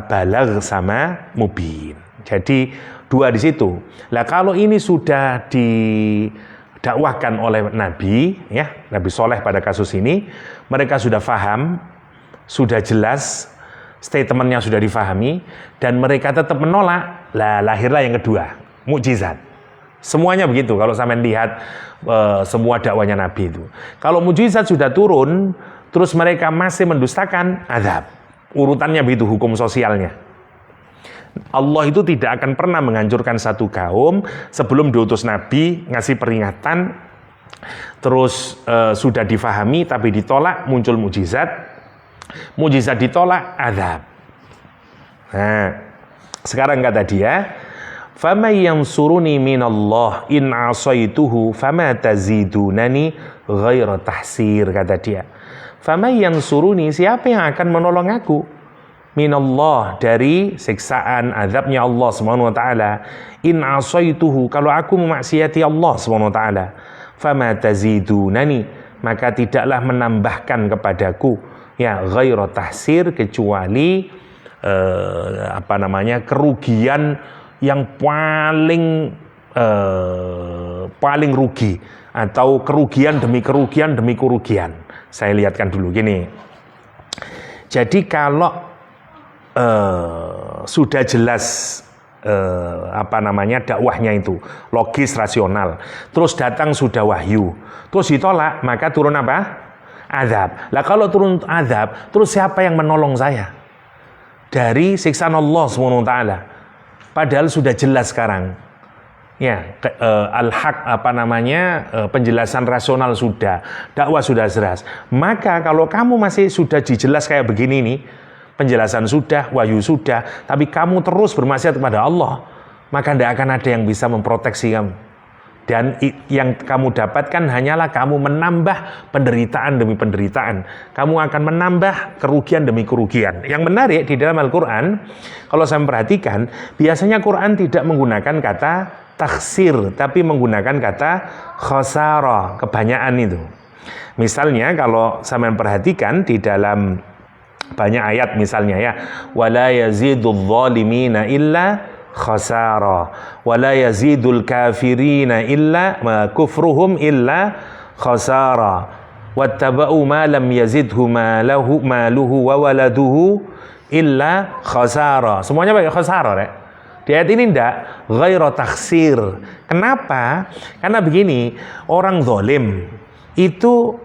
balagh sama mubin. Jadi dua di situ. Lah kalau ini sudah didakwahkan oleh Nabi, ya, Nabi Soleh pada kasus ini, mereka sudah faham, sudah jelas, statementnya sudah difahami, dan mereka tetap menolak, lah lahirlah yang kedua, mukjizat. Semuanya begitu kalau sampean lihat semua dakwanya Nabi itu. Kalau mukjizat sudah turun, terus mereka masih mendustakan, azab. Urutannya begitu hukum sosialnya. Allah itu tidak akan pernah menghancurkan satu kaum sebelum diutus Nabi, ngasih peringatan, terus sudah difahami tapi ditolak, muncul mukjizat. Mukjizat ditolak, azab. Nah, sekarang kata dia, "Faman yansuruni minallah in asaituhu fama tazidunani ghaira tahsir," kata dia. "Faman yansuruni," siapa yang akan menolong aku? Minallah, dari siksaan azabnya Allah Subhanahu wa taala. In asaituhu, kalau aku memaksiati Allah Subhanahu wa taala. Fama tazidunani, maka tidaklah menambahkan kepadaku ya ghaira tahsir, kecuali kerugian yang paling rugi, atau kerugian demi kerugian demi kerugian. Saya lihatkan dulu gini. Jadi kalau sudah jelas dakwahnya itu logis, rasional, terus datang sudah wahyu, terus ditolak, maka turun apa? Azab. Lah kalau turun azab, terus siapa yang menolong saya dari siksaan Allah SWT? Padahal sudah jelas sekarang. Ya, al-haq penjelasan rasional sudah, dakwah sudah jelas. Maka kalau kamu masih sudah dijelas kayak begini nih, penjelasan sudah, wahyu sudah, tapi kamu terus bermaksiat kepada Allah, maka tidak akan ada yang bisa memproteksi kamu. Dan yang kamu dapatkan hanyalah kamu menambah penderitaan demi penderitaan. Kamu akan menambah kerugian demi kerugian. Yang menarik di dalam Al-Quran, kalau saya perhatikan, biasanya Quran tidak menggunakan kata taksir, tapi menggunakan kata khasara, kebanyakan itu. Misalnya kalau saya perhatikan di dalam banyak ayat, misalnya ya, wala yazidul zalimina illa khasara wala yazidul kafirina illa kufruhum illa khasara wattaba'u ma lam yazidhu maluhu wa waladuhu illa khasara. Semuanya pakai khasara, ya. Di ayat ini enggak ghaira taksir. Kenapa? Karena begini, orang zalim itu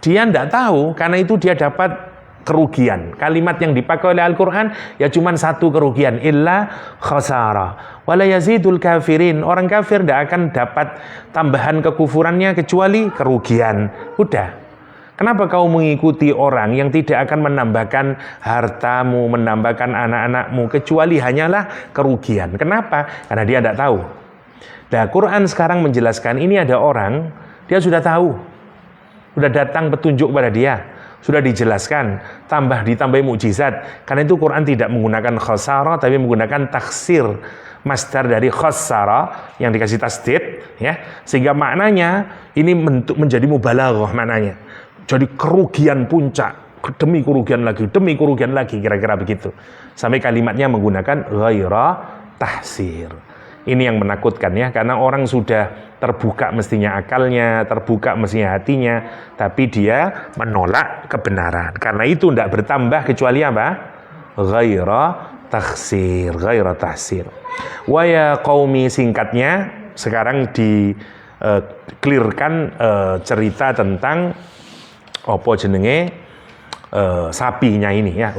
dia enggak tahu, karena itu dia dapat kerugian. Kalimat yang dipakai oleh Al-Quran ya cuma satu kerugian, illa khasara wala yazidul kafirin. Orang kafir tidak akan dapat tambahan kekufurannya kecuali kerugian. Udah. Kenapa kau mengikuti orang yang tidak akan menambahkan hartamu, menambahkan anak-anakmu, kecuali hanyalah kerugian? Kenapa? Karena dia tidak tahu. Nah, Quran sekarang menjelaskan ini ada orang, dia sudah tahu, sudah datang petunjuk pada dia, sudah dijelaskan, ditambahi mukjizat. Karena itu Quran tidak menggunakan khasara, tapi menggunakan taksir, masdar dari khasara yang dikasih tasdid, ya, sehingga maknanya ini menjadi mubalaghah maknanya. Jadi kerugian puncak, demi kerugian lagi, kira-kira begitu. Sampai kalimatnya menggunakan ghaira tahsir. Ini yang menakutkan, ya, karena orang sudah terbuka mestinya akalnya, terbuka mestinya hatinya, tapi dia menolak kebenaran. Karena itu tidak bertambah kecuali apa? Ghaira tahsir. Wa ya qaumi, singkatnya sekarang di-clearkan cerita tentang sapinya ini, ya,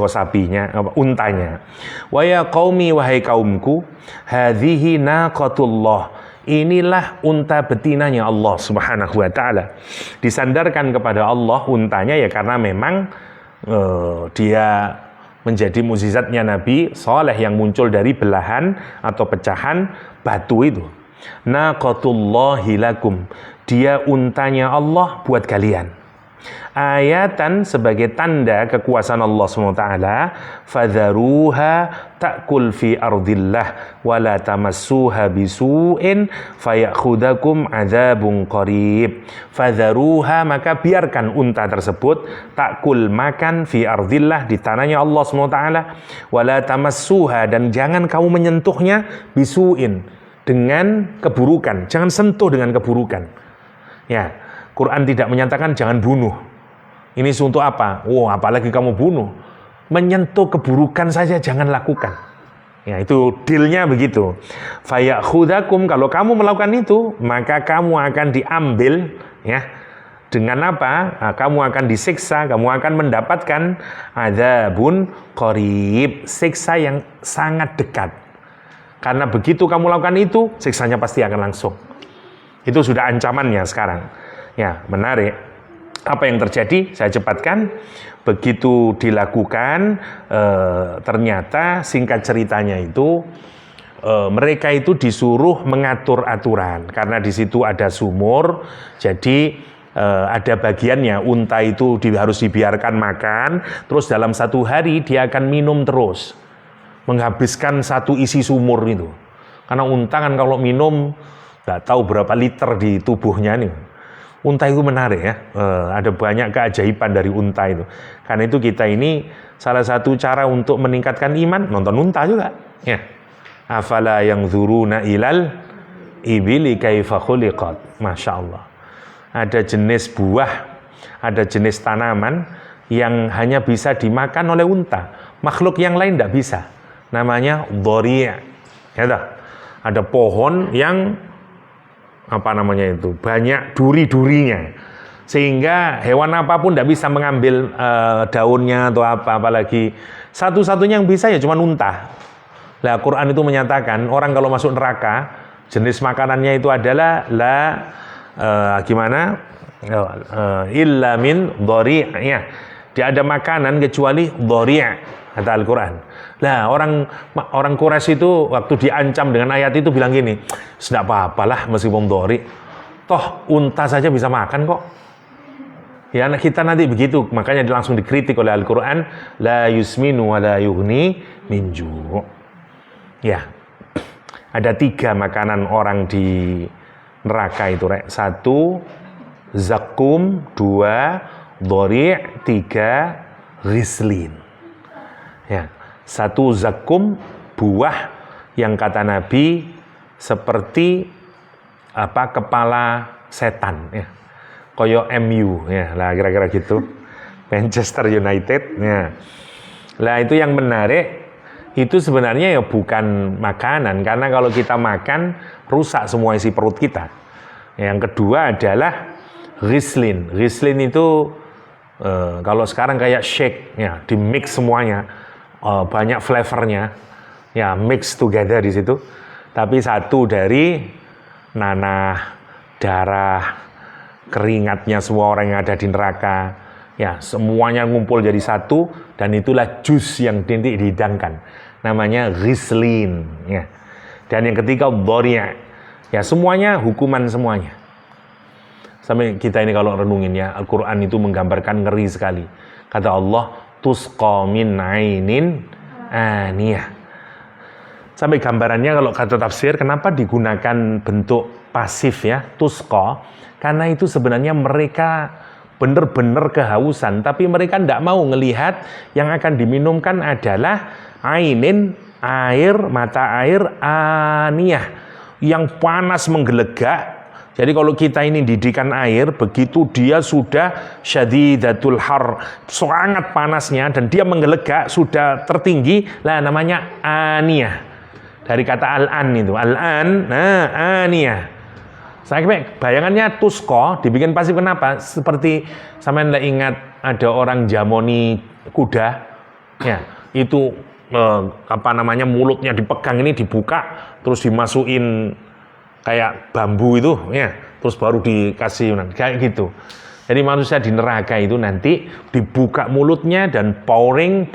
untanya. Wa ya qaumi, wahai kaumku, hadhihi naqatullah, inilah unta betinanya Allah Subhanahu wa taala. Disandarkan kepada Allah untanya ya karena memang dia menjadi mukjizatnya Nabi Saleh yang muncul dari belahan atau pecahan batu itu. Naqatullahi lakum, dia untanya Allah buat kalian. Ayatan sebagai tanda kekuasaan Allah SWT. Fadharuha ta'kul fi ardillah wala tamassuha bisu'in fayakhudakum adzabun qarib. Fadharuha, maka biarkan unta tersebut ta'kul, makan, fi ardillah, di tanahnya Allah SWT, wala tamassuha, dan jangan kamu menyentuhnya, bisu'in, dengan keburukan. Jangan sentuh dengan keburukan. Ya, Quran tidak menyatakan jangan bunuh. Ini untuk apa? Apalagi kamu bunuh. Menyentuh keburukan saja jangan lakukan. Ya, itu dealnya begitu. Fayakhudakum, kalau kamu melakukan itu, maka kamu akan diambil, ya. Dengan apa? Kamu akan disiksa, kamu akan mendapatkan adzabun qarib, siksa yang sangat dekat. Karena begitu kamu lakukan itu, siksanya pasti akan langsung. Itu sudah ancamannya sekarang. Ya, menarik. Apa yang terjadi? Saya cepatkan. Begitu dilakukan, ternyata singkat ceritanya itu, mereka itu disuruh mengatur aturan. Karena di situ ada sumur, jadi ada bagiannya unta itu harus dibiarkan makan, terus dalam satu hari dia akan minum terus, menghabiskan satu isi sumur itu. Karena unta kan kalau minum nggak tahu berapa liter di tubuhnya nih. Unta itu menarik ya, ada banyak keajaiban dari unta itu. Karena itu kita ini salah satu cara untuk meningkatkan iman, nonton unta juga. Ya. Afala yanzuruna ilal ibili kaifa khuliqat. Masya Allah. Ada jenis buah, ada jenis tanaman yang hanya bisa dimakan oleh unta. Makhluk yang lain tidak bisa. Namanya dhari'. Ya, ada pohon yang banyak duri-durinya, sehingga hewan apapun tidak bisa mengambil daunnya atau apalagi satu-satunya yang bisa ya cuma unta. Nah, Quran itu menyatakan orang kalau masuk neraka jenis makanannya itu adalah illa min dhari'. Dia ada makanan kecuali dhari', kata Al-Quran. Nah, orang Quraisy itu waktu diancam dengan ayat itu bilang gini, tidak apa-apalah meskipun dhari', toh unta saja bisa makan kok. Ya, kita nanti begitu, makanya langsung dikritik oleh Al-Quran, la yusminu wa la yughni min ju'. Ya, ada 3 makanan orang di neraka itu, Rek. 1 zakum, 2 dhari', 3 rislin. Ya, 1 zakum, buah yang kata Nabi seperti kepala setan, ya. Koyo MU, ya, lah kira-kira gitu. Manchester United, ya. Lah itu yang menarik, itu sebenarnya ya bukan makanan, karena kalau kita makan rusak semua isi perut kita. Yang kedua adalah rislin. Rislin itu kalau sekarang kayak shake, ya, di mix semuanya. Banyak flavornya, ya, mix together di situ. Tapi satu dari nanah, darah, keringatnya semua orang yang ada di neraka, ya, semuanya ngumpul jadi satu, dan itulah jus yang nanti dihidangkan. Namanya rislin, ya. Dan yang ketiga dhari', ya, semuanya hukuman semuanya. Sampai kita ini kalau renungin ya, Al-Quran itu menggambarkan ngeri sekali. Kata Allah, tusqa min ainin aniyah. Sampai gambarannya kalau kata tafsir, kenapa digunakan bentuk pasif ya, tusqa? Karena itu sebenarnya mereka benar-benar kehausan, tapi mereka tidak mau ngelihat yang akan diminumkan adalah ainin, air, mata air, aniyah, yang panas menggelegak. Jadi kalau kita ini didikan air, begitu dia sudah syadidatul har, sangat panasnya, dan dia menggelegak, sudah tertinggi, lah namanya aniyah. Dari kata al-an itu, al-an, nah aniyah. Saya bayangannya tusqa, dibikin pasif kenapa? Seperti, sampean ingat ada orang jamoni kuda, ya, itu mulutnya dipegang ini, dibuka, terus dimasukin kayak bambu itu, ya, terus baru dikasih kayak gitu. Jadi manusia di neraka itu nanti dibuka mulutnya dan pouring,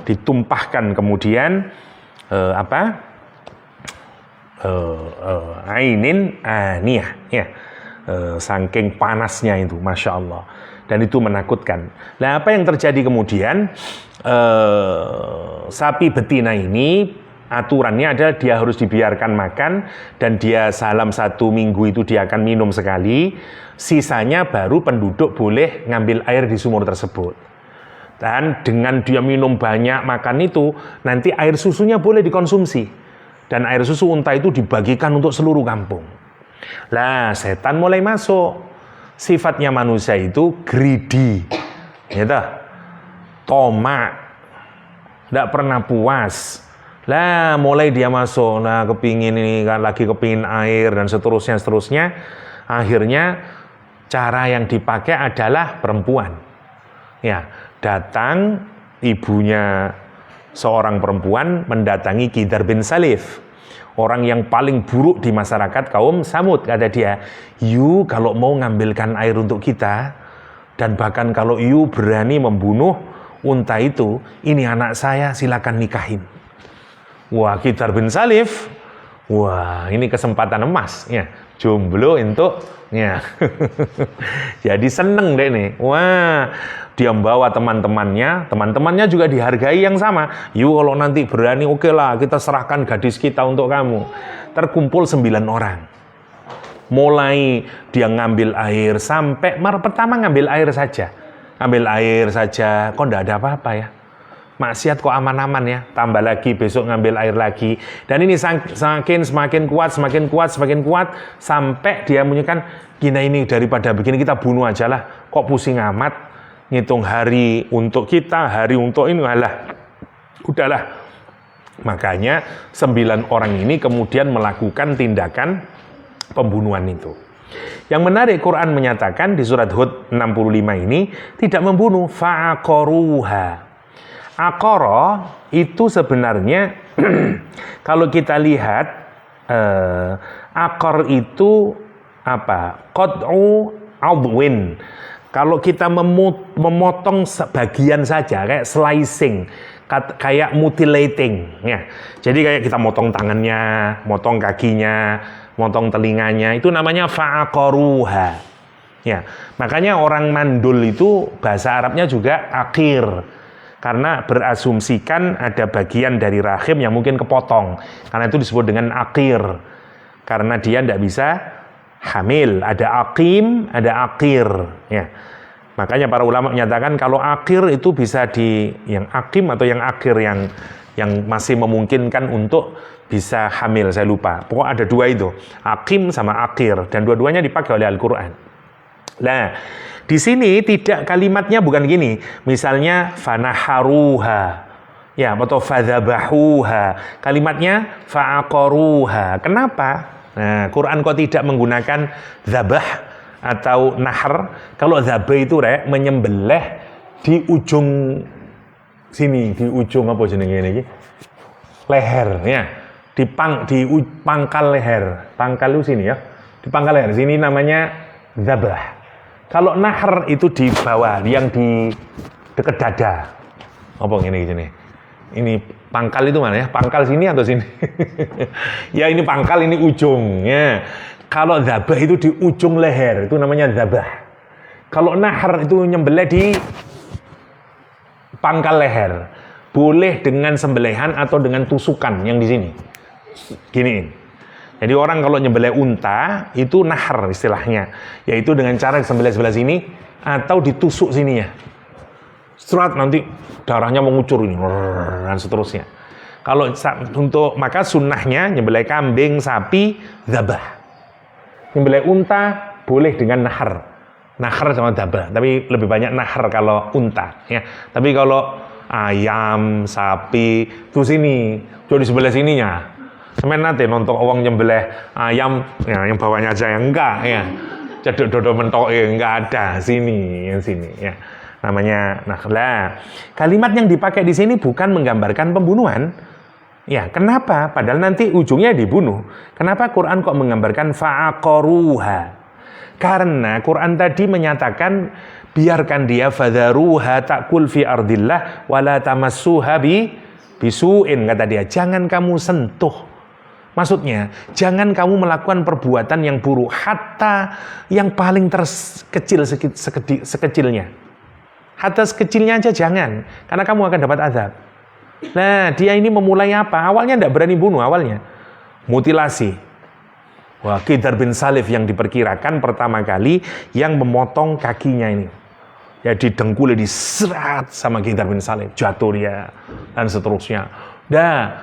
ditumpahkan kemudian ainin aniyah, ya, saking panasnya itu, masya Allah. dan itu menakutkan. Nah, apa yang terjadi kemudian? Sapi betina ini aturannya adalah dia harus dibiarkan makan, dan dia dalam 1 minggu itu dia akan minum sekali, sisanya baru penduduk boleh ngambil air di sumur tersebut. Dan dengan dia minum banyak makan itu, nanti air susunya boleh dikonsumsi, dan air susu unta itu dibagikan untuk seluruh kampung. Lah, setan mulai masuk. Sifatnya manusia itu greedy, gitu, tomak, tidak pernah puas. Lah, mulai dia masuk, nah kepingin ini kan, lagi kepingin air dan seterusnya. Akhirnya cara yang dipakai adalah perempuan. Ya, datang ibunya seorang perempuan mendatangi Kidar bin Salif, orang yang paling buruk di masyarakat kaum Samud. Kata dia, "You kalau mau ngambilkan air untuk kita, dan bahkan kalau you berani membunuh unta itu, ini anak saya, silakan nikahin." Wah, Kidar bin Salif, wah ini kesempatan emas, ya, jomblo untuk, ya. Jadi seneng deh nih. Wah, dia membawa teman-temannya juga dihargai yang sama. You kalau nanti berani, oke lah, kita serahkan gadis kita untuk kamu. Terkumpul 9 orang. Mulai dia ngambil air, sampai pertama ngambil air saja. Kok enggak ada apa-apa ya. Maksiat kok aman-aman ya. Tambah lagi, besok ngambil air lagi. Dan ini semakin kuat, sampai dia menunjukkan, gina ini daripada begini kita bunuh aja lah. Kok pusing amat, ngitung hari untuk kita, hari untuk ini, udahlah. Makanya 9 orang ini kemudian melakukan tindakan pembunuhan itu. Yang menarik, Quran menyatakan di surat Hud 65 ini tidak membunuh, fa'aqaruha. Aqara itu sebenarnya kalau kita lihat aqar itu apa? Qad'u adwin. Kalau kita memotong sebagian saja, kayak slicing, kayak mutilating, ya. Jadi kayak kita motong tangannya, motong kakinya, motong telinganya, itu namanya fa'aqaruha. Ya, makanya orang mandul itu bahasa Arabnya juga akir. Karena berasumsikan ada bagian dari rahim yang mungkin kepotong. Karena itu disebut dengan akir. Karena dia tidak bisa hamil. Ada akim, ada akir. Ya. Makanya para ulama menyatakan kalau akir itu bisa yang akim atau yang akir yang masih memungkinkan untuk bisa hamil. Saya lupa. Pokoknya ada 2 itu. Akim sama akir. Dan dua-duanya dipakai oleh Al-Quran. Nah, di sini tidak, kalimatnya bukan gini. Misalnya fanaharuha, ya, atau fadzabahuha. Kalimatnya fa'aqaruha. Kenapa? Nah, Quran kok tidak menggunakan zabah atau nahar? Kalau zabah itu menyembelih di ujung sini, di ujung apa jenenge ini? Leher, ya. Di pangkal leher. Pangkal itu sini ya. Di pangkal leher sini namanya zabah. Kalau nahar itu di bawah, yang di dekat dada. Apa ini gini? Ini pangkal itu mana ya? Pangkal sini atau sini? Ya ini pangkal, ini ujungnya. Kalau zabah itu di ujung leher, itu namanya zabah. Kalau nahar itu nyembelih di pangkal leher. Boleh dengan sembelihan atau dengan tusukan yang di sini. Gini. Jadi orang kalau nyembelih unta itu nahar istilahnya, yaitu dengan cara sembelih sebelah sini atau ditusuk sininya. Serat nanti darahnya mengucur ini dan seterusnya. Kalau maka sunnahnya nyembelih kambing, sapi, zabah. Nyembelih unta boleh dengan nahar sama zabah, tapi lebih banyak nahar kalau unta ya. Tapi kalau ayam, sapi itu sini, jadi sebelah sininya. Semen nanti nonton orang nyembelih ayam, ya, yang bawahnya aja yang enggak, ya. Cedek dodo mentok, enggak ada, yang sini, ya. Namanya nakhla. Kalimat yang dipakai di sini bukan menggambarkan pembunuhan. Ya, kenapa? Padahal nanti ujungnya dibunuh. Kenapa Quran kok menggambarkan fa'aqaruha? Karena Quran tadi menyatakan biarkan dia fadharuha ta'kul fi ardillah wala tamassuha bisu'in, kata dia. Jangan kamu sentuh. Maksudnya, jangan kamu melakukan perbuatan yang buruk, hatta yang paling terkecil sekecilnya. Hatta sekecilnya aja jangan, karena kamu akan dapat azab. Nah, dia ini memulai apa? Awalnya tidak berani bunuh, awalnya mutilasi. Wah, Qidar bin Salif yang diperkirakan pertama kali yang memotong kakinya ini. Ya, didengkuli, diserat sama Qidar bin Salif, jatuh dia, dan seterusnya. Nah,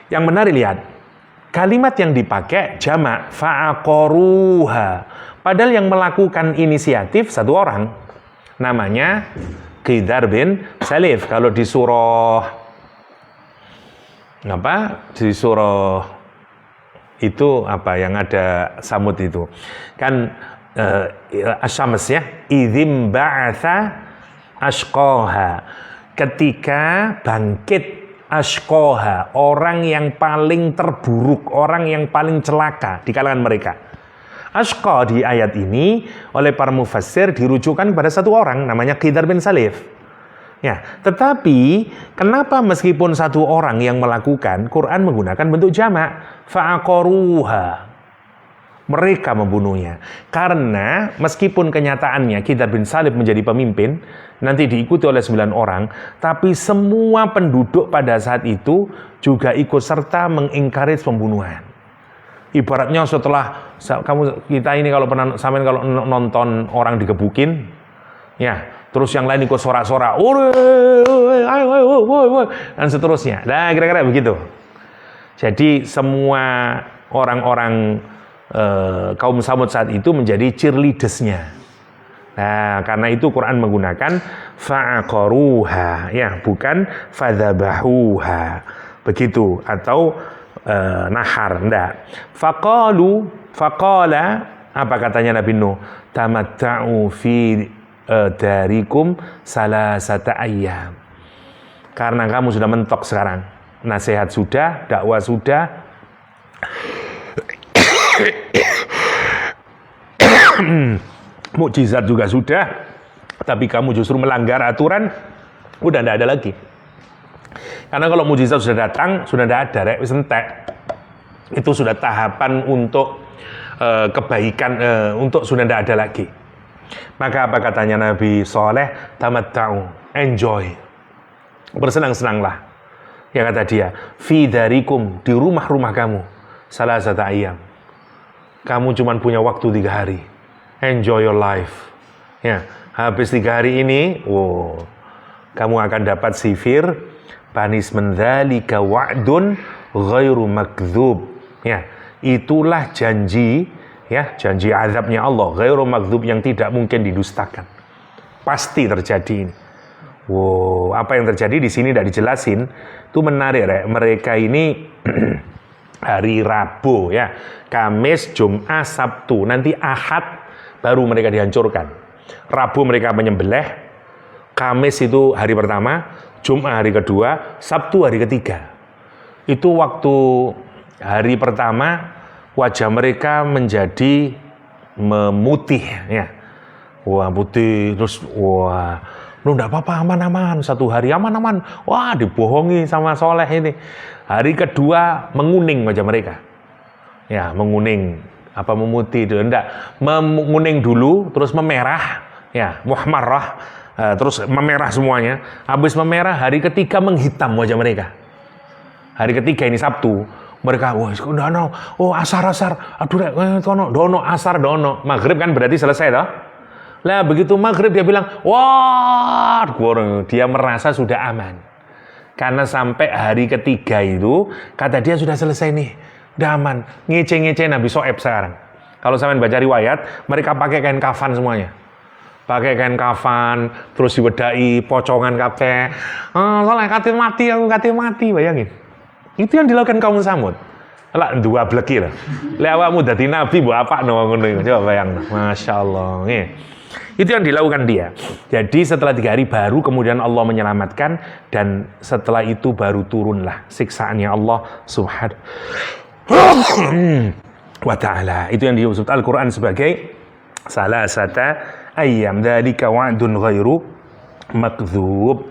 yang menarik lihat, kalimat yang dipakai jamak fa'aqaruha. Padahal yang melakukan inisiatif satu orang, namanya Qidar bin Salif. Kalau di surah di surah itu apa yang ada Samud itu kan Asy-Syams ya, idzim ba'atsa ashqaha, ketika bangkit ashqaha, orang yang paling terburuk, orang yang paling celaka di kalangan mereka. Ashqa di ayat ini oleh para mufassir dirujukan pada satu orang namanya Qidar bin Salif. Ya, tetapi kenapa meskipun satu orang yang melakukan, Quran menggunakan bentuk jamak fa'aqaruha, mereka membunuhnya? Karena meskipun kenyataannya Qidar bin Salif menjadi pemimpin, nanti diikuti oleh 9 orang, tapi semua penduduk pada saat itu juga ikut serta mengencourage pembunuhan. Ibaratnya setelah kita ini kalau pernah sampean kalau nonton orang digebukin, ya, terus yang lain ikut sorak-sorak, dan seterusnya. Nah, kira-kira begitu. Jadi semua orang-orang kaum Samud saat itu menjadi cheerleaders-nya. Nah, karena itu Quran menggunakan fa'aqaruha, ya, bukan fadzabahuha. Begitu, atau nahar, enggak. Faqala, apa katanya Nabi Nuh? Tamatta'u fi darikum salasata ayyam. Karena kamu sudah mentok sekarang, nasihat sudah, dakwah sudah, mukjizat juga sudah, tapi kamu justru melanggar aturan, udah tidak ada lagi. Karena kalau mukjizat sudah datang, sudah tidak ada, wis entek. Itu sudah tahapan untuk kebaikan, untuk sudah tidak ada lagi. Maka apa katanya Nabi Saleh? Tamatta'u, enjoy, bersenang-senanglah. Ya kata dia, fi darikum, di rumah-rumah kamu, salasata ayyam. Kamu cuma punya waktu 3 hari. Enjoy your life. Ya, habis 3 hari ini, kamu akan dapat sifir punishment dzalika wa'dun ghairu makdzub. Ya, itulah janji, ya, janji azabnya Allah, ghairu makdzub, yang tidak mungkin didustakan. Pasti terjadi ini. Apa yang terjadi di sini tidak dijelasin. Itu menarik, mereka ini hari Rabu, ya, Kamis, Jumat, Sabtu, nanti Ahad baru mereka dihancurkan. Rabu mereka menyembelih, Kamis itu hari pertama, Jumat hari kedua, Sabtu hari ketiga. Itu waktu hari pertama wajah mereka menjadi memutih, ya. Wah, putih, terus lu enggak apa-apa, aman-aman, 1 hari aman-aman. Wah, dibohongi sama Soleh ini. Hari kedua menguning wajah mereka. Ya, menguning, apa memutih itu enggak, menguning dulu, terus memerah, ya, muhmarrah, terus memerah semuanya. Habis memerah, hari ketiga menghitam wajah mereka. Hari ketiga ini Sabtu. Mereka, asar, aduh, dono, asar, dono. Maghrib kan berarti selesai toh. Lah begitu maghrib dia bilang, dia merasa sudah aman. Karena sampai hari ketiga itu, kata dia sudah selesai nih, udah aman. Ngece-ngece Nabi Shu'aib sekarang. Kalau sampean baca riwayat, mereka pakai kain kafan semuanya. Pakai kain kafan, terus diwedai, pocongan kabeh. Soalnya kate mati, bayangin. Itu yang dilakukan kaum Samud. Lah dua bleki lah. Lek awakmu dadi nabi mbok apakno ngono. Coba bayangno. Masyaallah. Nggih. Itu yang dilakukan dia. Jadi setelah 3 hari baru kemudian Allah menyelamatkan, dan setelah itu baru turunlah siksaannya Allah Subhanahu wa ta'ala. Itu yang disebut Al-Quran sebagai salasata ayyam. Dzalika wa'dun ghairu makdzub.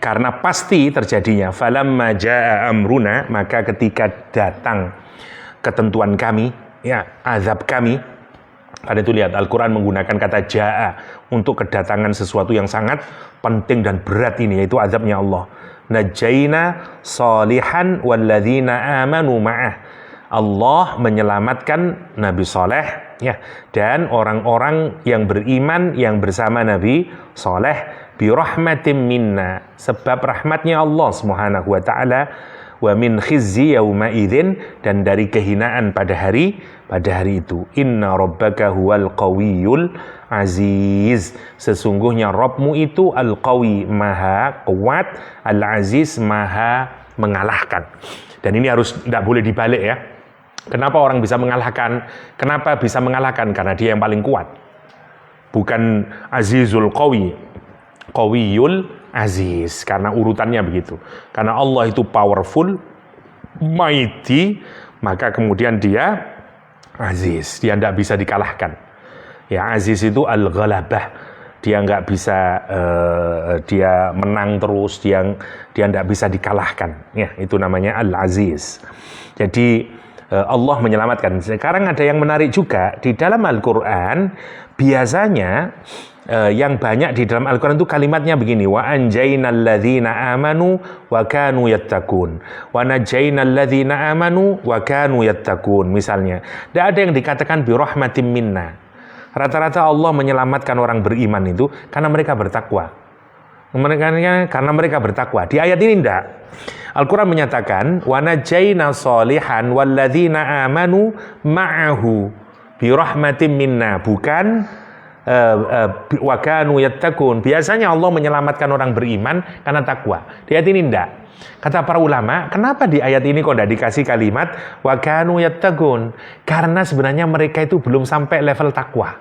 karena pasti terjadinya. Falamma jaa amruna, maka ketika datang ketentuan kami, ya, azab kami. Karena itu lihat, Al-Quran menggunakan kata jaa untuk kedatangan sesuatu yang sangat penting dan berat ini, yaitu azabnya Allah. Najaina salihan walladzina amanu ma'ah. Allah menyelamatkan Nabi Saleh, ya, dan orang-orang yang beriman yang bersama Nabi Saleh bi rahmatin minna, sebab rahmatnya Allah Subhanahu wa taala, wa min khizyi yauma idzin, dan dari kehinaan pada hari itu. Inna rabbaka huwal qawiyyul aziz, sesungguhnya Rabbmu itu al-qawi, maha kuat, al-aziz, maha mengalahkan. Dan ini harus, tidak boleh dibalik ya. Kenapa orang bisa mengalahkan? Kenapa bisa mengalahkan? Karena dia yang paling kuat. Bukan azizul qawi, qawiyul aziz, karena urutannya begitu. Karena Allah itu powerful, mighty, maka kemudian dia aziz, dia tidak bisa dikalahkan. Ya, aziz itu al-ghalabah, dia nggak bisa, dia menang terus, dia tidak bisa dikalahkan. Ya, itu namanya al-aziz. Jadi Allah menyelamatkan. Sekarang ada yang menarik juga di dalam Al-Quran. Biasanya yang banyak di dalam Al-Quran itu kalimatnya begini: wa anjainal ladzina amanu wa kanu yattaqun, wa najainal ladzina amanu wa kanu yattaqun. Misalnya, tidak ada yang dikatakan bi rahmatin minna. Rata-rata Allah menyelamatkan orang beriman itu karena mereka bertakwa. Karena mereka bertakwa. Di ayat ini tidak. Al-Quran menyatakan wa najaina salihan walladzina amanu ma'ahu bi rahmatin minna, bukan wa kanu yattaqun. Biasanya Allah menyelamatkan orang beriman karena takwa. Di ayat ini tidak. Kata para ulama, kenapa di ayat ini kok tidak dikasih kalimat wa kanu yattaqun? Karena sebenarnya mereka itu belum sampai level takwa,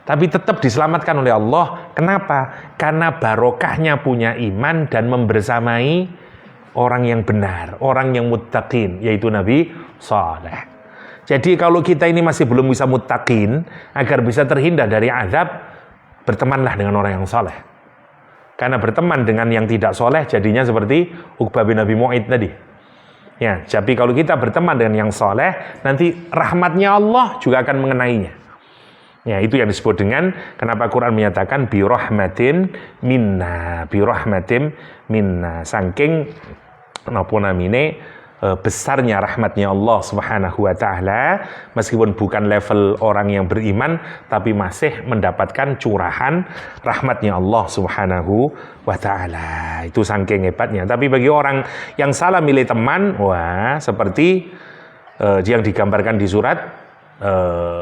tapi tetap diselamatkan oleh Allah. Kenapa? Karena barokahnya punya iman dan membersamai orang yang benar, orang yang muttaqin, yaitu Nabi Saleh. Jadi kalau kita ini masih belum bisa muttaqin, agar bisa terhindar dari azab, bertemanlah dengan orang yang saleh. Karena berteman dengan yang tidak soleh jadinya seperti Uqbah bin Abi Mu'ayth tadi. Ya, jadi kalau kita berteman dengan yang soleh, nanti rahmatnya Allah juga akan mengenainya. Ya, itu yang disebut dengan kenapa Quran menyatakan bi rahmatin minna, bi rahmatin minna. Saking napa namine besarnya rahmatnya Allah Subhanahu wa taala, meskipun bukan level orang yang beriman, tapi masih mendapatkan curahan rahmatnya Allah Subhanahu wa taala. Itu saking hebatnya. Tapi bagi orang yang salah milih teman, wah, seperti yang digambarkan di surat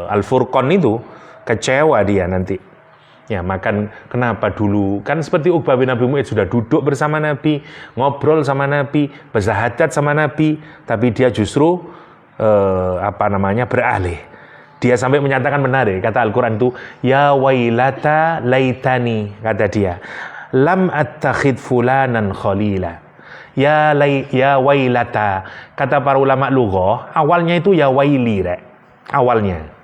Al-Furqan itu, kecewa dia nanti. Ya, makan kenapa dulu? Kan seperti Uqbah bin Abi Mu'ayth sudah duduk bersama Nabi, ngobrol sama Nabi, bersahadat sama Nabi, tapi dia justru beralih. Dia sampai menyatakan menarik, kata Al-Quran itu, ya wailata laitani, kata dia, lam attakhid fulanan khalila. Ya wailata, kata para ulama lughah, awalnya itu ya waili, awalnya.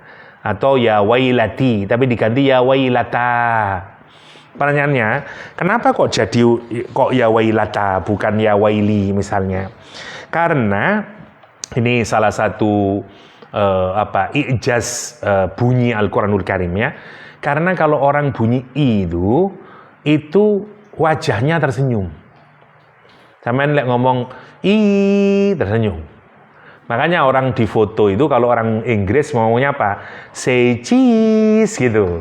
Atau ya wailati, tapi diganti ya wailata. Pertanyaannya, kenapa kok ya wailata bukan ya waili misalnya? Karena ini salah satu ijaz bunyi Al-Quranul Karim ya. Karena kalau orang bunyi itu wajahnya tersenyum. Sampeyan lek ngomong tersenyum. Makanya orang di foto itu kalau orang Inggris ngomongnya apa? Say cheese gitu.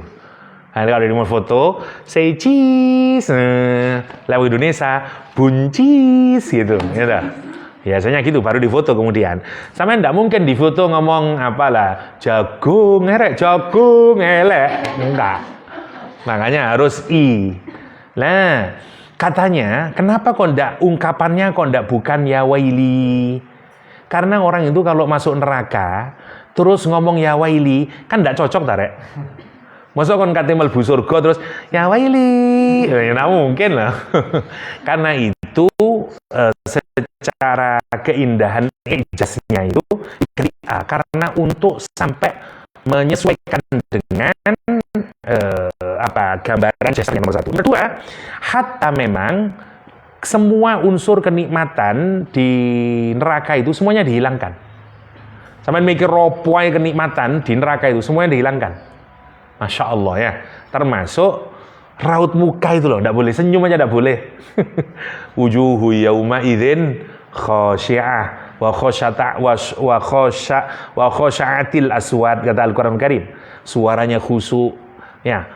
Nah, kalau di foto say cheese. Lewat Indonesia buncis gitu. Ya, biasanya gitu baru di foto kemudian. Sampai enggak mungkin di foto ngomong apalah jagung elek. Enggak. Makanya harus Nah, katanya kenapa kok enggak ungkapannya kok enggak bukan ya waili? Karena orang itu kalau masuk neraka terus ngomong ya waili, kan enggak cocok Tarek. Masa kon kate mlebu surga terus ya waili. Ya enggak mungkin lah. Karena itu secara keindahan ijaznya itu karena untuk sampai menyesuaikan dengan gambaran jasad yang nomor satu. Nomor dua, hatta memang semua unsur kenikmatan di neraka itu semuanya dihilangkan. Sampai mikir ropoai kenikmatan di neraka itu semuanya dihilangkan. Masya Allah ya. Termasuk raut muka itu loh, tidak boleh senyum aja, tidak boleh. Wujuhu yauma idzin khasyi'ah wa khasya'atil aswad, kata Al-Qur'an Karim. Suaranya khusyuk, ya,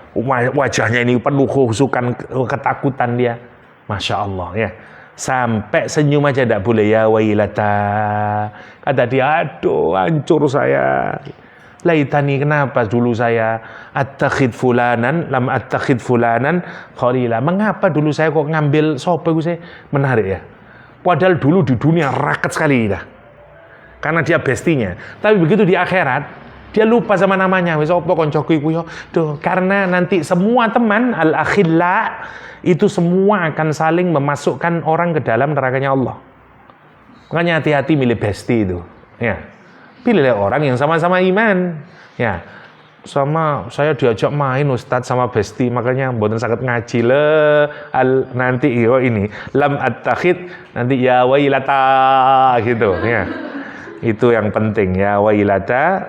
wajahnya ini penuh khusyukan, ketakutan dia. Masya Allah ya. Sampai senyum aja tidak boleh. Ya wailata, kata dia, aduh hancur saya. Laitani, kenapa dulu saya attakhid fulanan lam attakhid fulanan khalila. Mengapa dulu saya kok ngambil sopo itu saya? Menarik ya. Padahal dulu di dunia raket sekali dah. Karena dia bestinya. Tapi begitu di akhirat dia lupa sama namanya. Wis opo koncoku iku yo. Tuh, karena nanti semua teman al-akhilla itu semua akan saling memasukkan orang ke dalam nerakanya Allah. Makanya hati-hati milih besti itu. Ya. Pilihlah orang yang sama-sama iman. Ya. Sama saya diajak main Ustadz sama besti, makanya mboten sakit ngaji le nanti yo ini lam attakhid nanti ya wailata gitu ya. Itu yang penting ya wailata,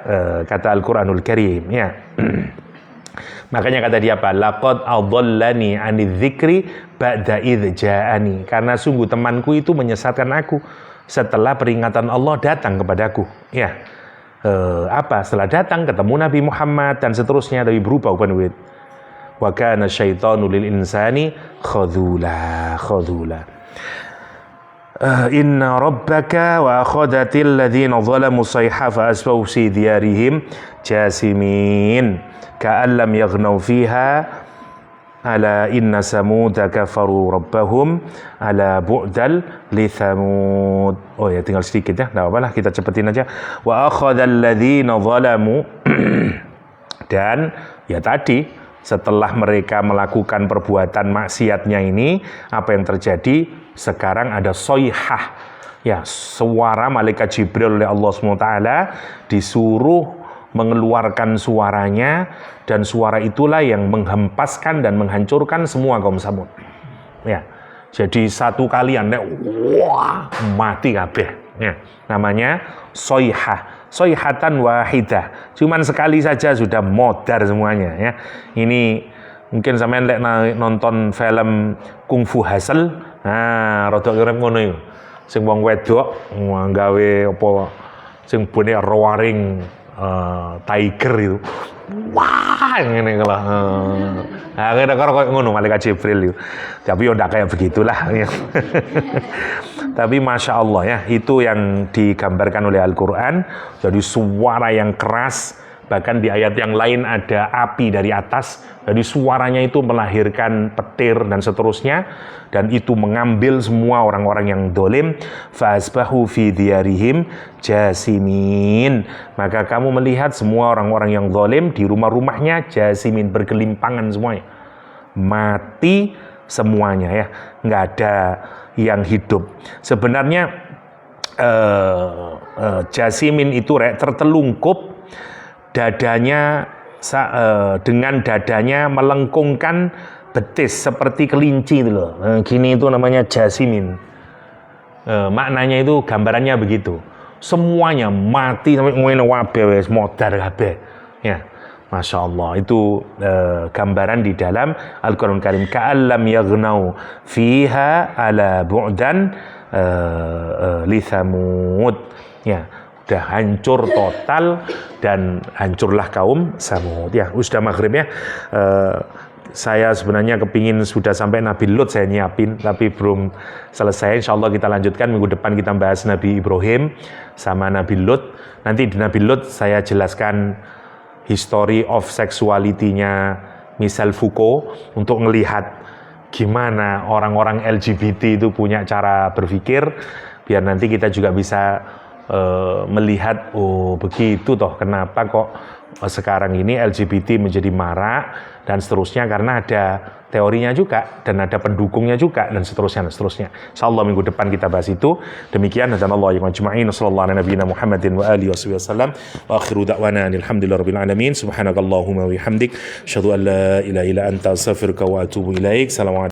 kata Al-Qur'anul Karim ya. Makanya kata dia apa? Laqad adallani 'anidz dzikri ba'da idz ja'ani. Karena sungguh temanku itu menyesatkan aku setelah peringatan Allah datang kepadaku. Ya. Apa? Setelah datang ketemu Nabi Muhammad dan seterusnya, dari berubah uban-ubin. Wa kana syaitanu lil insani khadhula. Inna rabbaka wa akhadatil ladzina zalamu sayha fa asbahu fi diyarihim jasimin ka'an lam yaghnaw fiha ala inna samuda kafaru rabbahum ala bu'dal li thamud. Oh ya, tinggal sedikit ya, enggak apa-apa lah, kita cepetin aja. Wa akhadhal ladzina zalamu dan ya tadi setelah mereka melakukan perbuatan maksiatnya ini, apa yang terjadi? Sekarang ada soihah, ya, suara malaikat Jibril oleh Allah SWT disuruh mengeluarkan suaranya, dan suara itulah yang menghempaskan dan menghancurkan semua kaum Samud. Ya, jadi satu kali anda wah mati kabeh. Ya, namanya soihah, soihatan wahidah. Cuman sekali saja sudah modar semuanya. Ya, ini mungkin sampean lek nonton film Kungfu Hustle, nah rada kirep ngono iku. Sing wong wedok gawe apa sing bone roaring tiger itu. Wah, ngene lah. Nah, kira-kira koyo ngono malaikat Jibril itu. Tapi yo ndak kayak begitulah. Tapi Masya Allah ya, itu yang digambarkan oleh Al-Quran. Jadi suara yang keras, bahkan di ayat yang lain ada api dari atas. Jadi suaranya itu melahirkan petir dan seterusnya, dan itu mengambil semua orang-orang yang dolim. Fasbahu fi diyarihim jasimin. Maka kamu melihat semua orang-orang yang dolim di rumah-rumahnya jasimin, bergelimpangan semuanya, mati semuanya ya, nggak ada yang hidup. Sebenarnya jasimin itu tertelungkup, dadanya dengan dadanya melengkungkan betis seperti kelinci itu loh. Gini itu namanya jasimin. Maknanya itu, gambarannya begitu. Semuanya mati sampai ngene wae wis modar kabeh. Ya. Masya Allah, itu gambaran di dalam Al-Quran Karim. Ka'allam yaghnau fiha ala bu'dan li Thamud. Ya, udah hancur total dan hancurlah kaum Samud. Ya, sudah maghrib ya. Saya sebenarnya kepingin sudah sampai Nabi Lut saya nyiapin, tapi belum selesai. Insya Allah kita lanjutkan minggu depan, kita bahas Nabi Ibrahim sama Nabi Lut. Nanti di Nabi Lut saya jelaskan history of sexuality-nya Michel Foucault untuk melihat gimana orang-orang LGBT itu punya cara berpikir, biar nanti kita juga bisa melihat, oh begitu toh kenapa kok sekarang ini LGBT menjadi marak dan seterusnya, karena ada teorinya juga, dan ada pendukungnya juga, dan seterusnya. Insyaallah minggu depan kita bahas itu. Demikian, hadanallahu wa ajma'in, sallallahu ala nabiyina Muhammadin wa alihi wasallam, wa akhiru da'wana alhamdulillahirabbil alamin, subhanakallahumma wa bihamdik, asyhadu an la ilaha illa anta astaghfiruka wa atubu ilaik. Assalamualaikum.